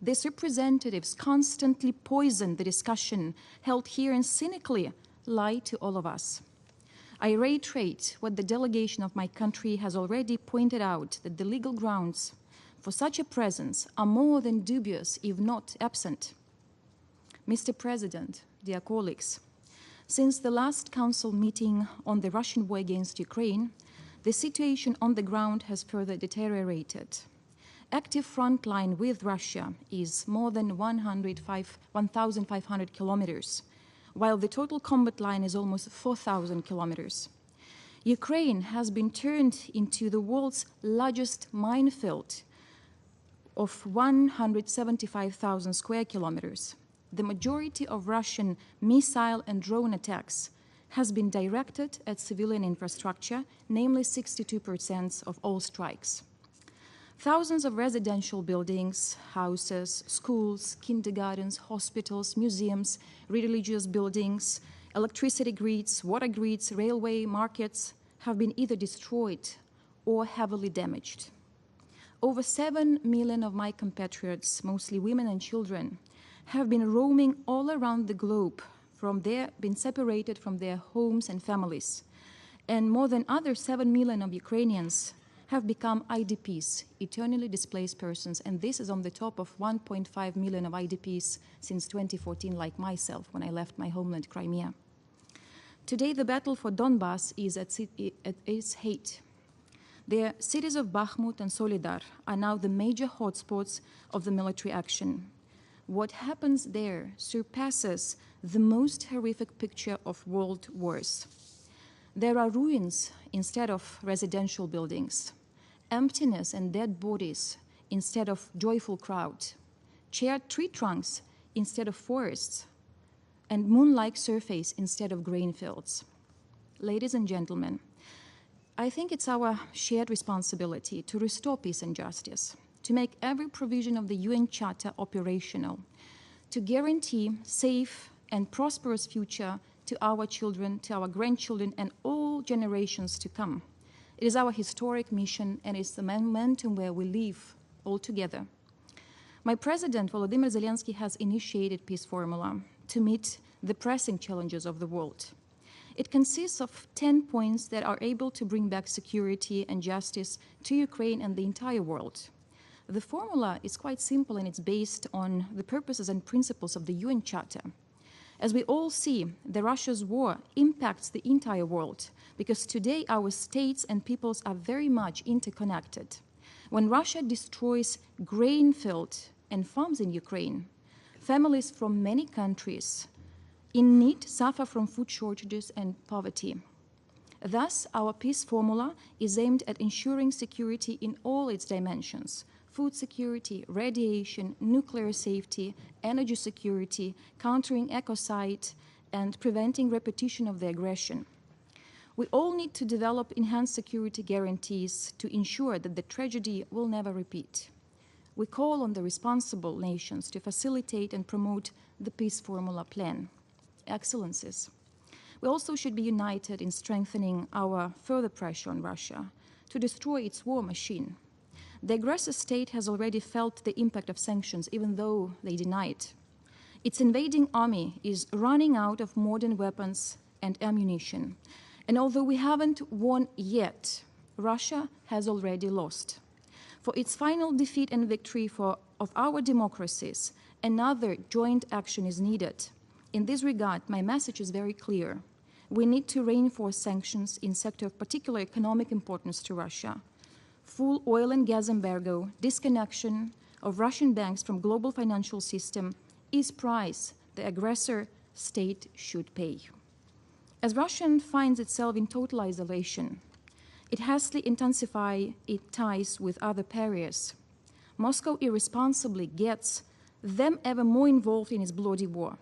These representatives constantly poison the discussion held here and cynically lie to all of us. I reiterate what the delegation of my country has already pointed out, that the legal grounds for such a presence are more than dubious, if not absent. Mr. President, dear colleagues, since the last Council meeting on the Russian war against Ukraine, the situation on the ground has further deteriorated. Active front line with Russia is more than 1,500 kilometers, while the total combat line is almost 4,000 kilometers. Ukraine has been turned into the world's largest minefield of 175,000 square kilometers. The majority of Russian missile and drone attacks has been directed at civilian infrastructure, namely 62% of all strikes. Thousands of residential buildings, houses, schools, kindergartens, hospitals, museums, religious buildings, electricity grids, water grids, railway markets have been either destroyed or heavily damaged. Over 7 million of my compatriots, mostly women and children, have been roaming all around the globe, been separated from their homes and families. And more than other 7 million of Ukrainians have become IDPs, eternally displaced persons, and this is on the top of 1.5 million of IDPs since 2014, like myself, when I left my homeland, Crimea. Today, the battle for Donbass is at its height. The cities of Bakhmut and Solidar are now the major hotspots of the military action. What happens there surpasses the most horrific picture of world wars. There are ruins instead of residential buildings, emptiness and dead bodies instead of joyful crowd, charred tree trunks instead of forests, and moon-like surface instead of grain fields. Ladies and gentlemen, I think it's our shared responsibility to restore peace and justice, to make every provision of the UN Charter operational, to guarantee safe and prosperous future to our children, to our grandchildren, and all generations to come. It is our historic mission, and it's the momentum where we live all together. My president, Volodymyr Zelensky, has initiated Peace Formula to meet the pressing challenges of the world. It consists of 10 points that are able to bring back security and justice to Ukraine and the entire world. The formula is quite simple, and it's based on the purposes and principles of the UN Charter. As we all see, the Russia's war impacts the entire world because today our states and peoples are very much interconnected. When Russia destroys grain fields and farms in Ukraine, families from many countries in need suffer from food shortages and poverty. Thus, our peace formula is aimed at ensuring security in all its dimensions: food security, radiation, nuclear safety, energy security, countering ecocide, and preventing repetition of the aggression. We all need to develop enhanced security guarantees to ensure that the tragedy will never repeat. We call on the responsible nations to facilitate and promote the Peace Formula Plan. Excellencies, we also should be united in strengthening our further pressure on Russia to destroy its war machine. The aggressor state has already felt the impact of sanctions, even though they deny it. Its invading army is running out of modern weapons and ammunition. And although we haven't won yet, Russia has already lost. For its final defeat and victory of our democracies, another joint action is needed. In this regard, my message is very clear. We need to reinforce sanctions in sectors of particular economic importance to Russia. Full oil and gas embargo, disconnection of Russian banks from global financial system is price the aggressor state should pay. As Russia finds itself in total isolation, it has to intensify its ties with other pariahs. Moscow irresponsibly gets them ever more involved in its bloody war.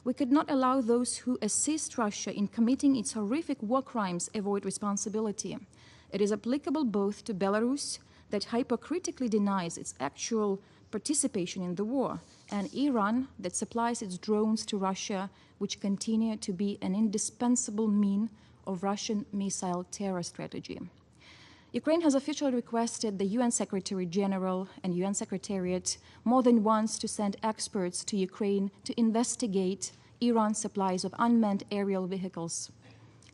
We could not allow those who assist Russia in committing its horrific war crimes avoid responsibility. It is applicable both to Belarus, that hypocritically denies its actual participation in the war, and Iran, that supplies its drones to Russia, which continue to be an indispensable means of Russian missile terror strategy. Ukraine has officially requested the UN Secretary General and UN Secretariat more than once to send experts to Ukraine to investigate Iran's supplies of unmanned aerial vehicles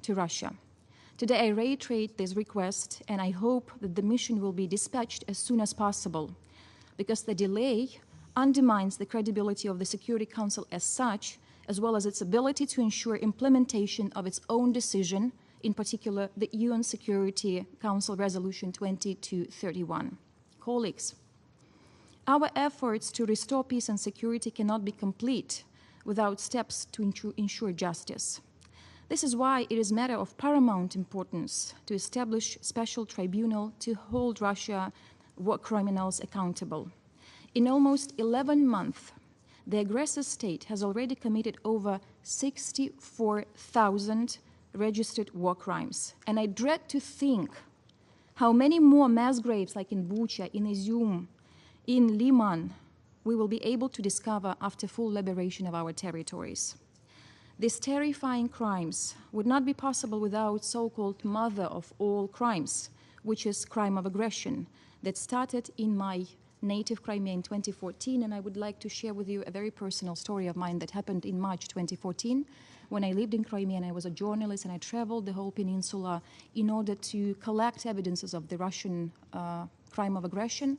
to Russia. Today, I reiterate this request, and I hope that the mission will be dispatched as soon as possible, because the delay undermines the credibility of the Security Council as such, as well as its ability to ensure implementation of its own decision, in particular the UN Security Council Resolution 2231. Colleagues, our efforts to restore peace and security cannot be complete without steps to ensure justice. This is why it is a matter of paramount importance to establish a special tribunal to hold Russia war criminals accountable. In almost 11 months, the aggressor state has already committed over 64,000 registered war crimes. And I dread to think how many more mass graves like in Bucha, in Izium, in Liman, we will be able to discover after full liberation of our territories. These terrifying crimes would not be possible without so-called mother of all crimes, which is crime of aggression, that started in my native Crimea in 2014, and I would like to share with you a very personal story of mine that happened in March 2014, when I lived in Crimea and I was a journalist and I traveled the whole peninsula in order to collect evidences of the Russian crime of aggression.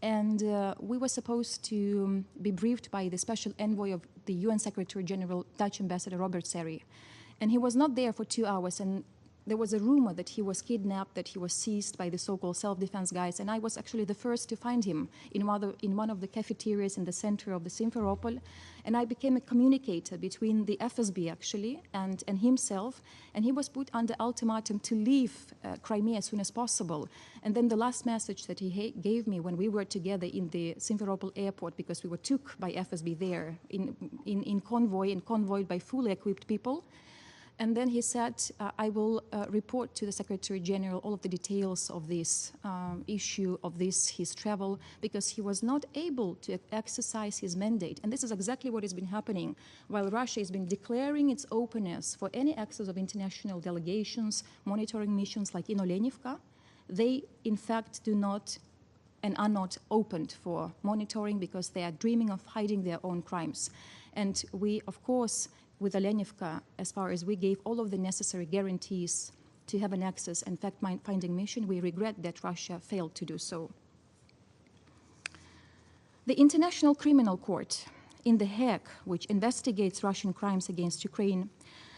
And we were supposed to be briefed by the special envoy of the UN Secretary General, Dutch Ambassador Robert Serry. And he was not there for 2 hours, and there was a rumor that he was kidnapped, that he was seized by the so-called self-defense guys, and I was actually the first to find him in one of the cafeterias in the center of the Simferopol, and I became a communicator between the FSB actually and himself, and he was put under ultimatum to leave Crimea as soon as possible. And then the last message that he gave me when we were together in the Simferopol airport, because we were took by FSB there in convoy and convoyed by fully equipped people. And then he said, I will report to the Secretary General all of the details of this issue, of his travel, because he was not able to exercise his mandate. And this is exactly what has been happening. While Russia has been declaring its openness for any access of international delegations, monitoring missions like in Olenivka, they in fact do not and are not opened for monitoring because they are dreaming of hiding their own crimes. And we, of course, with Olenivka, as far as we gave all of the necessary guarantees to have an access and fact-finding mission, we regret that Russia failed to do so. The International Criminal Court in The Hague, which investigates Russian crimes against Ukraine,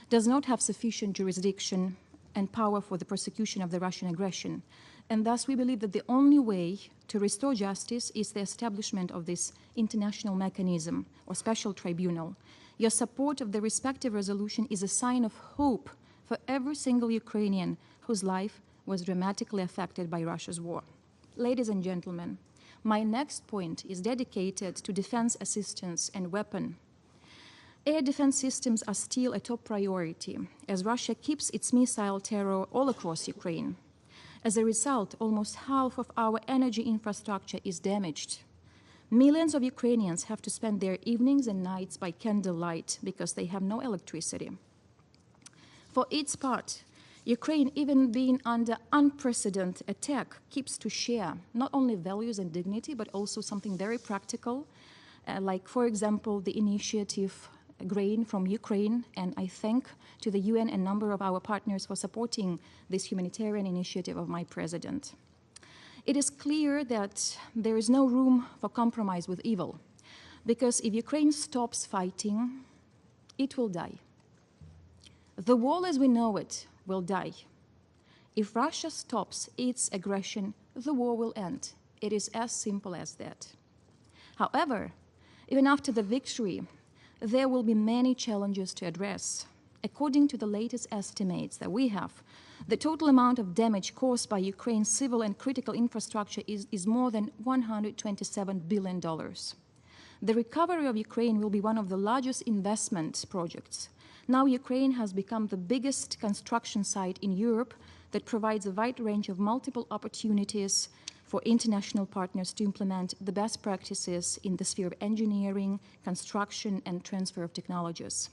does not have sufficient jurisdiction and power for the prosecution of the Russian aggression. And thus we believe that the only way to restore justice is the establishment of this international mechanism or special tribunal. Your support of the respective resolution is a sign of hope for every single Ukrainian whose life was dramatically affected by Russia's war. Ladies and gentlemen, my next point is dedicated to defense assistance and weapon. Air defense systems are still a top priority as Russia keeps its missile terror all across Ukraine. As a result, almost half of our energy infrastructure is damaged. Millions of Ukrainians have to spend their evenings and nights by candlelight because they have no electricity. For its part, Ukraine, even being under unprecedented attack, keeps to share not only values and dignity, but also something very practical, like, for example, the initiative Grain from Ukraine, and I thank to the UN and a number of our partners for supporting this humanitarian initiative of my president. It is clear that there is no room for compromise with evil, because if Ukraine stops fighting, it will die. The war as we know it will die. If Russia stops its aggression, the war will end. It is as simple as that. However, even after the victory, there will be many challenges to address. According to the latest estimates that we have, the total amount of damage caused by Ukraine's civil and critical infrastructure is more than $127 billion. The recovery of Ukraine will be one of the largest investment projects. Now Ukraine has become the biggest construction site in Europe that provides a wide range of multiple opportunities for international partners to implement the best practices in the sphere of engineering, construction, and transfer of technologies.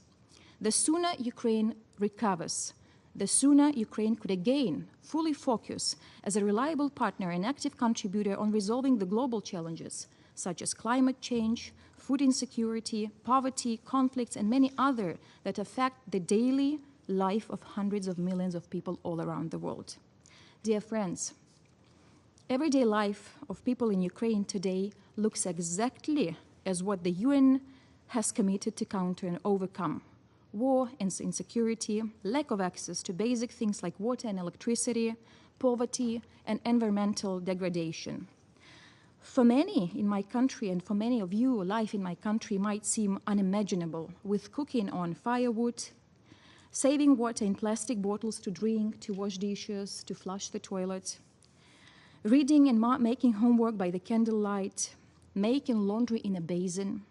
The sooner Ukraine recovers, the sooner Ukraine could again fully focus as a reliable partner and active contributor on resolving the global challenges, such as climate change, food insecurity, poverty, conflicts, and many other that affect the daily life of hundreds of millions of people all around the world. Dear friends, everyday life of people in Ukraine today looks exactly as what the UN has committed to counter and overcome: war and insecurity, lack of access to basic things like water and electricity, poverty, and environmental degradation. For many in my country, and for many of you, life in my country might seem unimaginable, with cooking on firewood, saving water in plastic bottles to drink, to wash dishes, to flush the toilet, reading and making homework by the candlelight, making laundry in a basin,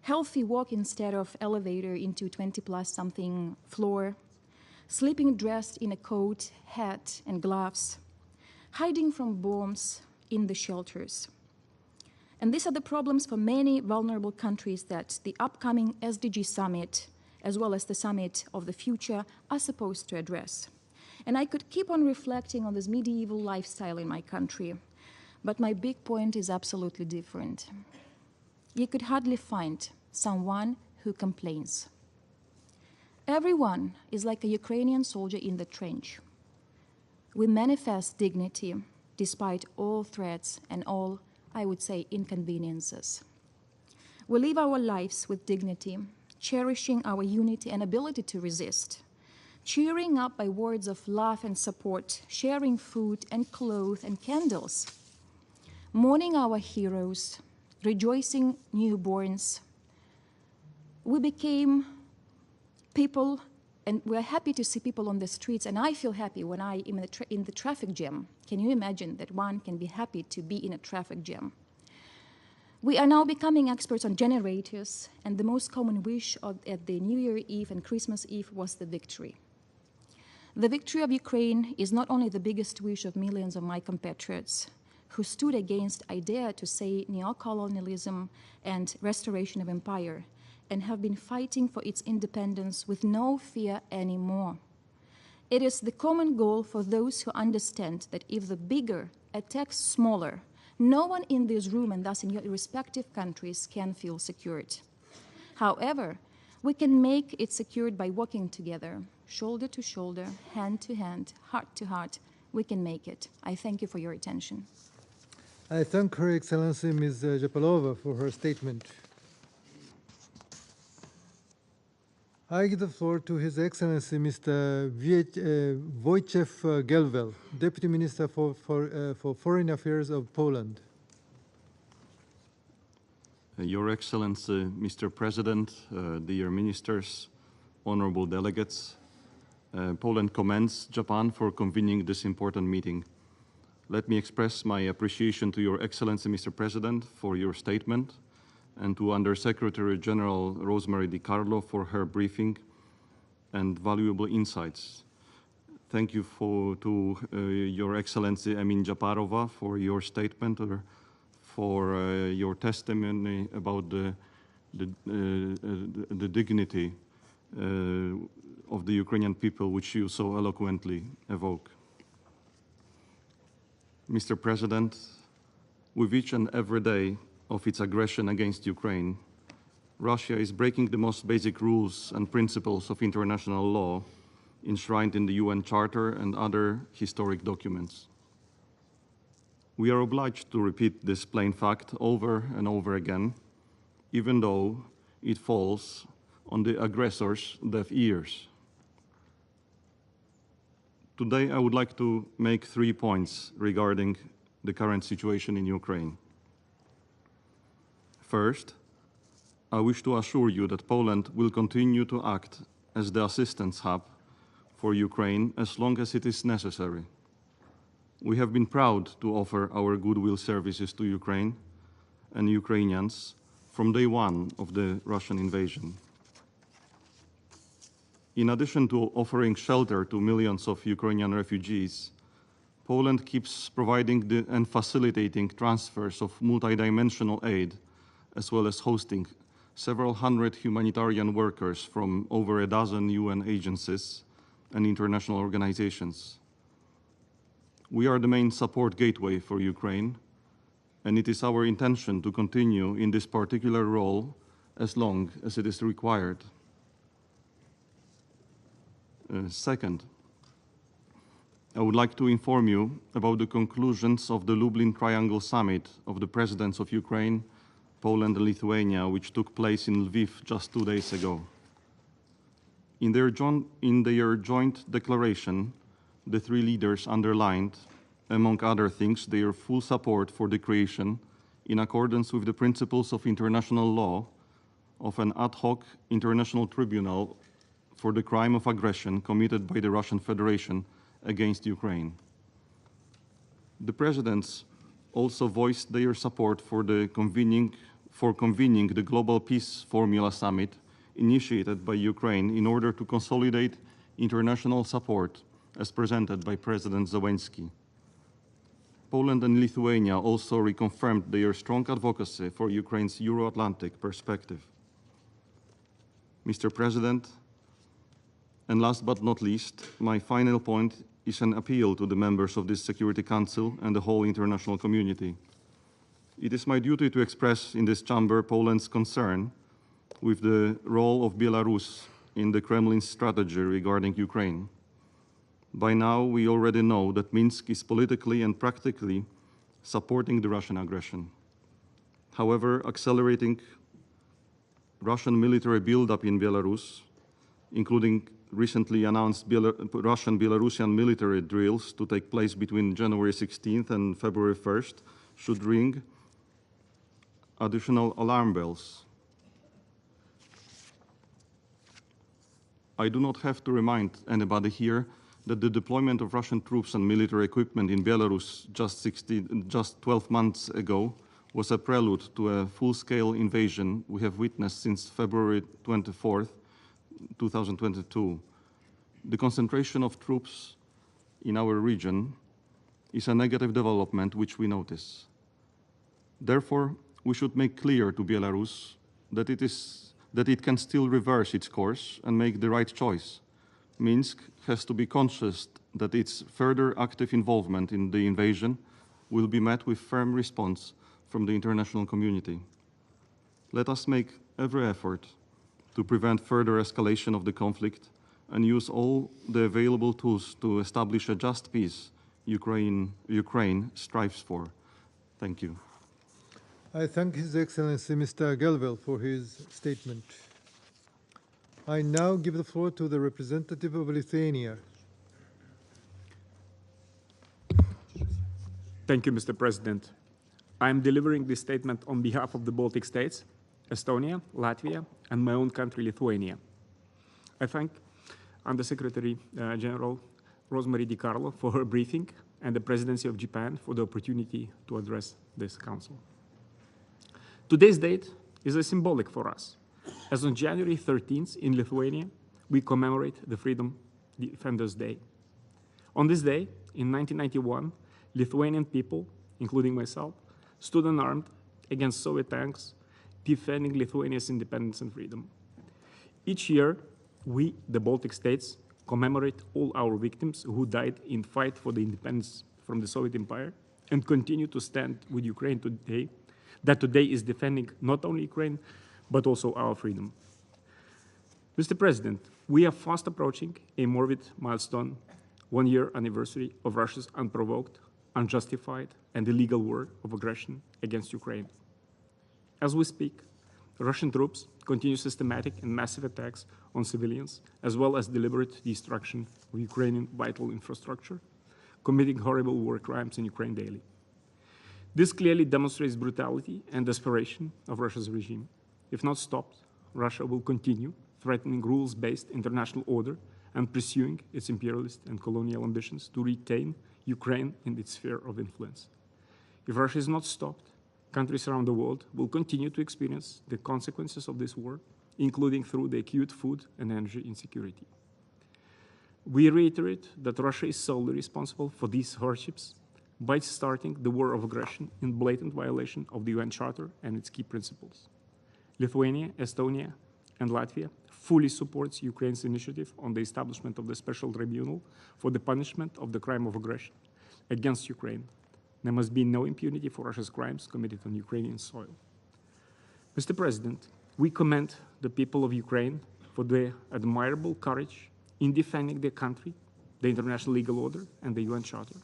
healthy walk instead of elevator into 20+ something floor, sleeping dressed in a coat, hat, and gloves, hiding from bombs in the shelters. And these are the problems for many vulnerable countries that the upcoming SDG summit, as well as the summit of the future, are supposed to address. And I could keep on reflecting on this medieval lifestyle in my country, but my big point is absolutely different. You could hardly find someone who complains. Everyone is like a Ukrainian soldier in the trench. We manifest dignity despite all threats and all, I would say, inconveniences. We live our lives with dignity, cherishing our unity and ability to resist, cheering up by words of love and support, sharing food and clothes and candles, mourning our heroes, rejoicing newborns. We became people, and we're happy to see people on the streets, and I feel happy when I am in the traffic jam. Can you imagine that one can be happy to be in a traffic jam? We are now becoming experts on generators, and the most common wish at the New Year Eve and Christmas Eve was the victory. The victory of Ukraine is not only the biggest wish of millions of my compatriots who stood against, I dare to say, neocolonialism and restoration of empire, and have been fighting for its independence with no fear anymore. It is the common goal for those who understand that if the bigger attacks smaller, no one in this room, and thus in your respective countries, can feel secured. However, we can make it secured by working together, shoulder to shoulder, hand to hand, heart to heart. We can make it. I thank you for your attention. I thank Her Excellency Ms. Zapalova for her statement. I give the floor to His Excellency Mr. Wojciech Gelwel, Deputy Minister for Foreign Affairs of Poland. Your Excellency, Mr. President, dear ministers, honorable delegates, Poland commends Japan for convening this important meeting. Let me express my appreciation to Your Excellency, Mr. President, for your statement, and to Undersecretary General Rosemary DiCarlo for her briefing and valuable insights. Thank you to Your Excellency Emin Japarova for your statement, or for your testimony about the dignity of the Ukrainian people, which you so eloquently evoke. Mr. President, with each and every day of its aggression against Ukraine, Russia is breaking the most basic rules and principles of international law enshrined in the UN Charter and other historic documents. We are obliged to repeat this plain fact over and over again, even though it falls on the aggressor's deaf ears. Today, I would like to make 3 points regarding the current situation in Ukraine. First, I wish to assure you that Poland will continue to act as the assistance hub for Ukraine as long as it is necessary. We have been proud to offer our goodwill services to Ukraine and Ukrainians from day one of the Russian invasion. In addition to offering shelter to millions of Ukrainian refugees, Poland keeps providing and facilitating transfers of multidimensional aid, as well as hosting several hundred humanitarian workers from over a dozen UN agencies and international organizations. We are the main support gateway for Ukraine, and it is our intention to continue in this particular role as long as it is required. Second, I would like to inform you about the conclusions of the Lublin Triangle Summit of the Presidents of Ukraine, Poland and Lithuania, which took place in Lviv just 2 days ago. In their joint declaration, the three leaders underlined, among other things, their full support for the creation, in accordance with the principles of international law, of an ad hoc international tribunal for the crime of aggression committed by the Russian Federation against Ukraine. The presidents also voiced their support for convening the Global Peace Formula Summit initiated by Ukraine in order to consolidate international support as presented by President Zelensky. Poland and Lithuania also reconfirmed their strong advocacy for Ukraine's Euro-Atlantic perspective. Mr. President, and last but not least, my final point is an appeal to the members of this Security Council and the whole international community. It is my duty to express in this chamber Poland's concern with the role of Belarus in the Kremlin's strategy regarding Ukraine. By now, we already know that Minsk is politically and practically supporting the Russian aggression. However, accelerating Russian military buildup in Belarus, including recently announced Russian-Belarusian military drills to take place between January 16th and February 1st, should ring additional alarm bells. I do not have to remind anybody here that the deployment of Russian troops and military equipment in Belarus just 12 months ago was a prelude to a full-scale invasion we have witnessed since February 24th, 2022. The concentration of troops in our region is a negative development which we notice. Therefore, we should make clear to Belarus that it can still reverse its course and make the right choice. Minsk has to be conscious that its further active involvement in the invasion will be met with firm response from the international community. Let us make every effort to prevent further escalation of the conflict and use all the available tools to establish a just peace Ukraine strives for. Thank you. I thank His Excellency Mr. Gelvel for his statement. I now give the floor to the representative of Lithuania. Thank you, Mr. President. I am delivering this statement on behalf of the Baltic states, Estonia, Latvia, and my own country, Lithuania. I thank Undersecretary General Rosemary DiCarlo for her briefing and the Presidency of Japan for the opportunity to address this Council. Today's date is symbolic for us, as on January 13th in Lithuania, we commemorate the Freedom Defenders' Day. On this day, in 1991, Lithuanian people, including myself, stood unarmed against Soviet tanks, defending Lithuania's independence and freedom. Each year, we, the Baltic states, commemorate all our victims who died in fight for the independence from the Soviet Empire and continue to stand with Ukraine today, that today is defending not only Ukraine, but also our freedom. Mr. President, we are fast approaching a morbid milestone, 1-year anniversary of Russia's unprovoked, unjustified, and illegal war of aggression against Ukraine. As we speak, Russian troops continue systematic and massive attacks on civilians, as well as deliberate destruction of Ukrainian vital infrastructure, committing horrible war crimes in Ukraine daily. This clearly demonstrates brutality and desperation of Russia's regime. If not stopped, Russia will continue threatening rules-based international order and pursuing its imperialist and colonial ambitions to retain Ukraine in its sphere of influence. If Russia is not stopped, countries around the world will continue to experience the consequences of this war, including through the acute food and energy insecurity. We reiterate that Russia is solely responsible for these hardships by starting the war of aggression in blatant violation of the UN Charter and its key principles. Lithuania, Estonia, and Latvia fully supports Ukraine's initiative on the establishment of the Special Tribunal for the punishment of the crime of aggression against Ukraine. There must be no impunity for Russia's crimes committed on Ukrainian soil. Mr. President, we commend the people of Ukraine for their admirable courage in defending their country, the international legal order, and the UN Charter.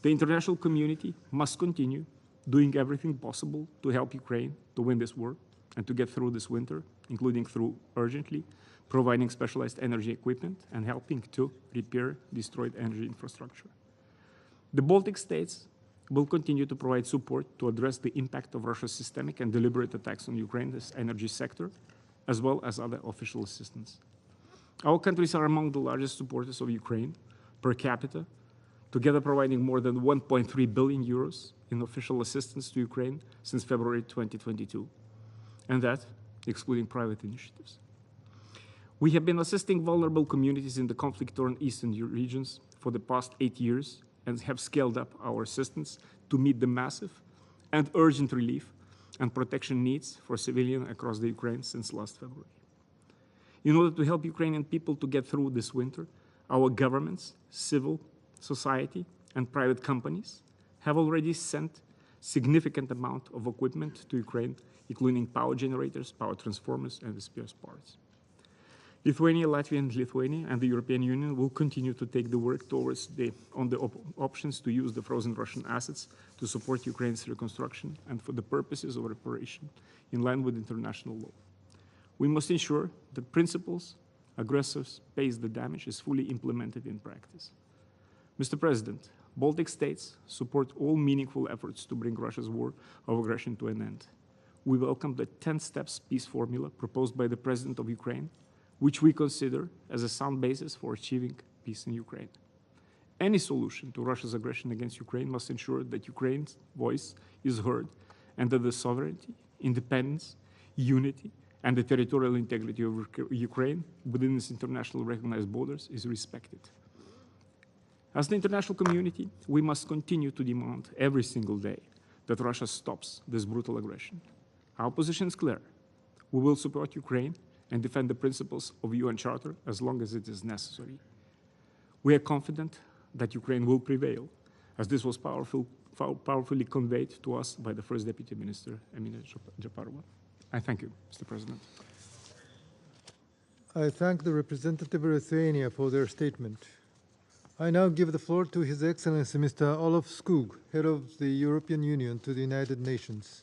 The international community must continue doing everything possible to help Ukraine to win this war and to get through this winter, including through urgently providing specialized energy equipment and helping to repair destroyed energy infrastructure. The Baltic states will continue to provide support to address the impact of Russia's systemic and deliberate attacks on Ukraine's energy sector, as well as other official assistance. Our countries are among the largest supporters of Ukraine per capita, together providing more than 1.3 billion euros in official assistance to Ukraine since February 2022, and that excluding private initiatives. We have been assisting vulnerable communities in the conflict-torn eastern regions for the past 8 years and have scaled up our assistance to meet the massive and urgent relief and protection needs for civilians across the Ukraine since last February. In order to help Ukrainian people to get through this winter, our governments, civil society, and private companies have already sent significant amount of equipment to Ukraine, including power generators, power transformers, and spare parts. Lithuania, Latvia, and the European Union will continue to take the work towards options to use the frozen Russian assets to support Ukraine's reconstruction and for the purposes of reparation in line with international law. We must ensure that principles, aggressors pays the damage is fully implemented in practice. Mr. President, Baltic states support all meaningful efforts to bring Russia's war of aggression to an end. We welcome the 10 steps peace formula proposed by the President of Ukraine, which we consider as a sound basis for achieving peace in Ukraine. Any solution to Russia's aggression against Ukraine must ensure that Ukraine's voice is heard and that the sovereignty, independence, unity, and the territorial integrity of Ukraine within its internationally recognized borders is respected. As the international community, we must continue to demand every single day that Russia stops this brutal aggression. Our position is clear. We will support Ukraine and defend the principles of the UN Charter as long as it is necessary. We are confident that Ukraine will prevail, as this was powerfully conveyed to us by the First Deputy Minister, Emina Japarova. I thank you, Mr. President. I thank the representative of Lithuania for their statement. I now give the floor to His Excellency Mr. Olof Skog, Head of the European Union to the United Nations.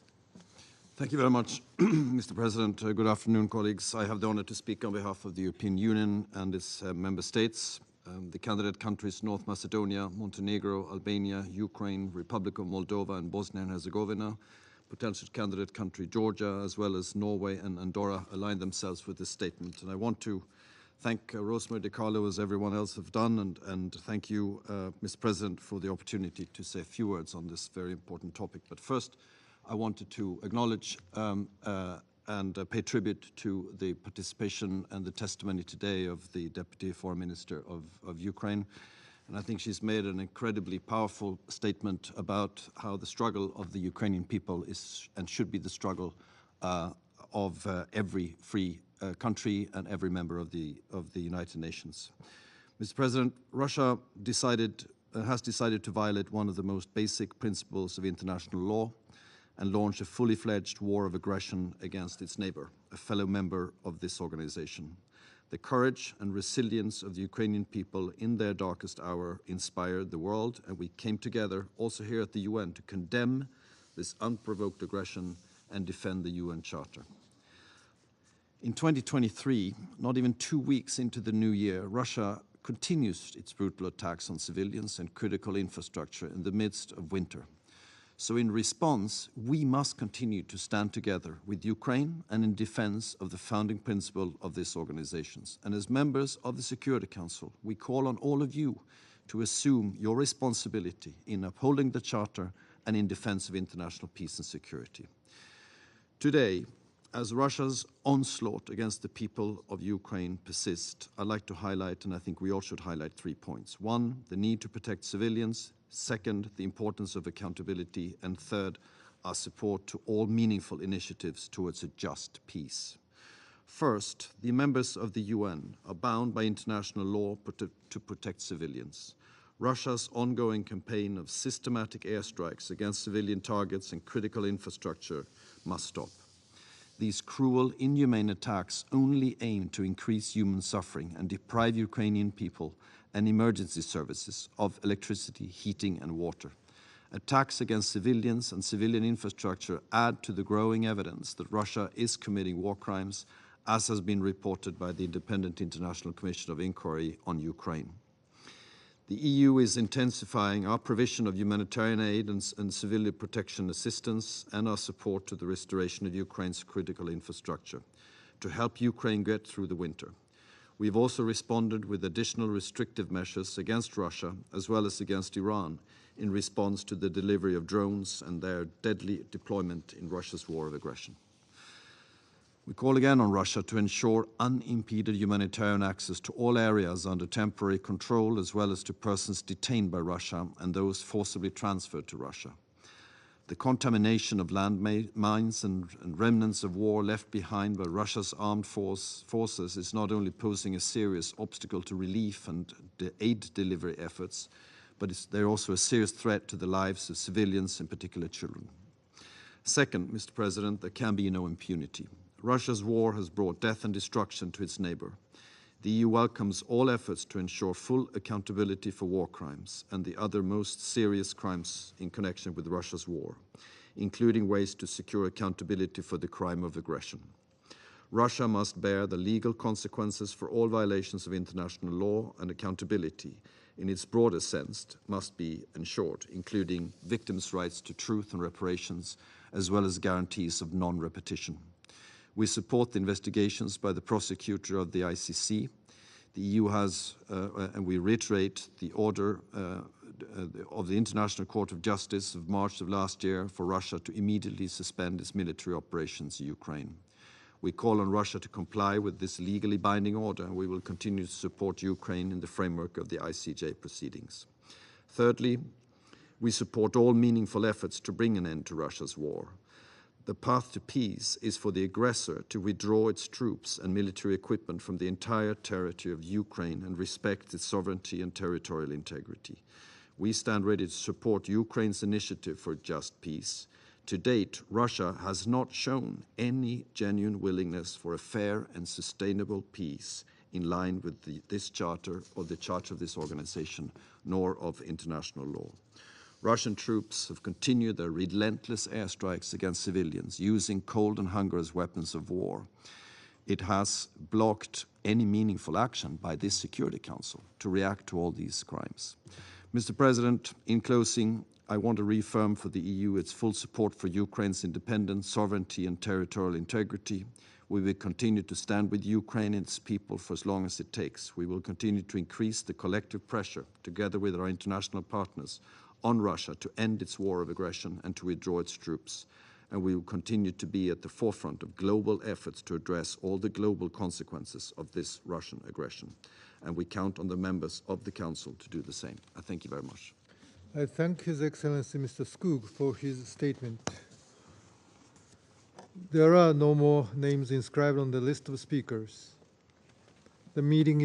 Thank you very much, Mr. President. Good afternoon, colleagues. I have the honor to speak on behalf of the European Union and its member states, the candidate countries North Macedonia, Montenegro, Albania, Ukraine, Republic of Moldova, and Bosnia and Herzegovina, potential candidate country Georgia, as well as Norway and Andorra, align themselves with this statement. And I want to thank Rosemary DiCarlo, as everyone else have done, and thank you, Mr. President, for the opportunity to say a few words on this very important topic. But first, I wanted to acknowledge and pay tribute to the participation and the testimony today of the Deputy Foreign Minister of Ukraine. And I think she's made an incredibly powerful statement about how the struggle of the Ukrainian people is and should be the struggle of every free country and every member of the United Nations. Mr. President, Russia has decided to violate one of the most basic principles of international law and launch a fully fledged war of aggression against its neighbor, a fellow member of this organization. The courage and resilience of the Ukrainian people in their darkest hour inspired the world, and we came together also here at the UN to condemn this unprovoked aggression and defend the UN Charter. In 2023, not even 2 weeks into the new year, Russia continues its brutal attacks on civilians and critical infrastructure in the midst of winter. So in response, we must continue to stand together with Ukraine and in defense of the founding principle of these organizations. And as members of the Security Council, we call on all of you to assume your responsibility in upholding the Charter and in defense of international peace and security. Today, as Russia's onslaught against the people of Ukraine persists, I'd like to highlight, and I think we all should highlight, 3 points. 1, the need to protect civilians. 2nd, the importance of accountability. And 3rd, our support to all meaningful initiatives towards a just peace. First, the members of the UN are bound by international law to protect civilians. Russia's ongoing campaign of systematic airstrikes against civilian targets and critical infrastructure must stop. These cruel, inhumane attacks only aim to increase human suffering and deprive Ukrainian people and emergency services of electricity, heating, and water. Attacks against civilians and civilian infrastructure add to the growing evidence that Russia is committing war crimes, as has been reported by the Independent International Commission of Inquiry on Ukraine. The EU is intensifying our provision of humanitarian aid and civilian protection assistance and our support to the restoration of Ukraine's critical infrastructure to help Ukraine get through the winter. We've also responded with additional restrictive measures against Russia as well as against Iran in response to the delivery of drones and their deadly deployment in Russia's war of aggression. We call again on Russia to ensure unimpeded humanitarian access to all areas under temporary control, as well as to persons detained by Russia and those forcibly transferred to Russia. The contamination of landmines and remnants of war left behind by Russia's armed forces is not only posing a serious obstacle to relief and aid delivery efforts, but they're also a serious threat to the lives of civilians, in particular children. Second, Mr. President, there can be no impunity. Russia's war has brought death and destruction to its neighbor. The EU welcomes all efforts to ensure full accountability for war crimes and the other most serious crimes in connection with Russia's war, including ways to secure accountability for the crime of aggression. Russia must bear the legal consequences for all violations of international law, and accountability in its broadest sense must be ensured, including victims' rights to truth and reparations, as well as guarantees of non-repetition. We support the investigations by the prosecutor of the ICC. The EU has, and we reiterate the order of the International Court of Justice of March of last year for Russia to immediately suspend its military operations in Ukraine. We call on Russia to comply with this legally binding order, and we will continue to support Ukraine in the framework of the ICJ proceedings. Thirdly, we support all meaningful efforts to bring an end to Russia's war. The path to peace is for the aggressor to withdraw its troops and military equipment from the entire territory of Ukraine and respect its sovereignty and territorial integrity. We stand ready to support Ukraine's initiative for just peace. To date, Russia has not shown any genuine willingness for a fair and sustainable peace in line with this charter or the charter of this organization, nor of international law. Russian troops have continued their relentless airstrikes against civilians, using cold and hunger as weapons of war. It has blocked any meaningful action by this Security Council to react to all these crimes. Mr. President, in closing, I want to reaffirm for the EU its full support for Ukraine's independence, sovereignty, and territorial integrity. We will continue to stand with Ukraine and its people for as long as it takes. We will continue to increase the collective pressure, together with our international partners, on Russia to end its war of aggression and to withdraw its troops. And we will continue to be at the forefront of global efforts to address all the global consequences of this Russian aggression. And we count on the members of the Council to do the same. I thank you very much. I thank His Excellency Mr. Skoog for his statement. There are no more names inscribed on the list of speakers. The meeting is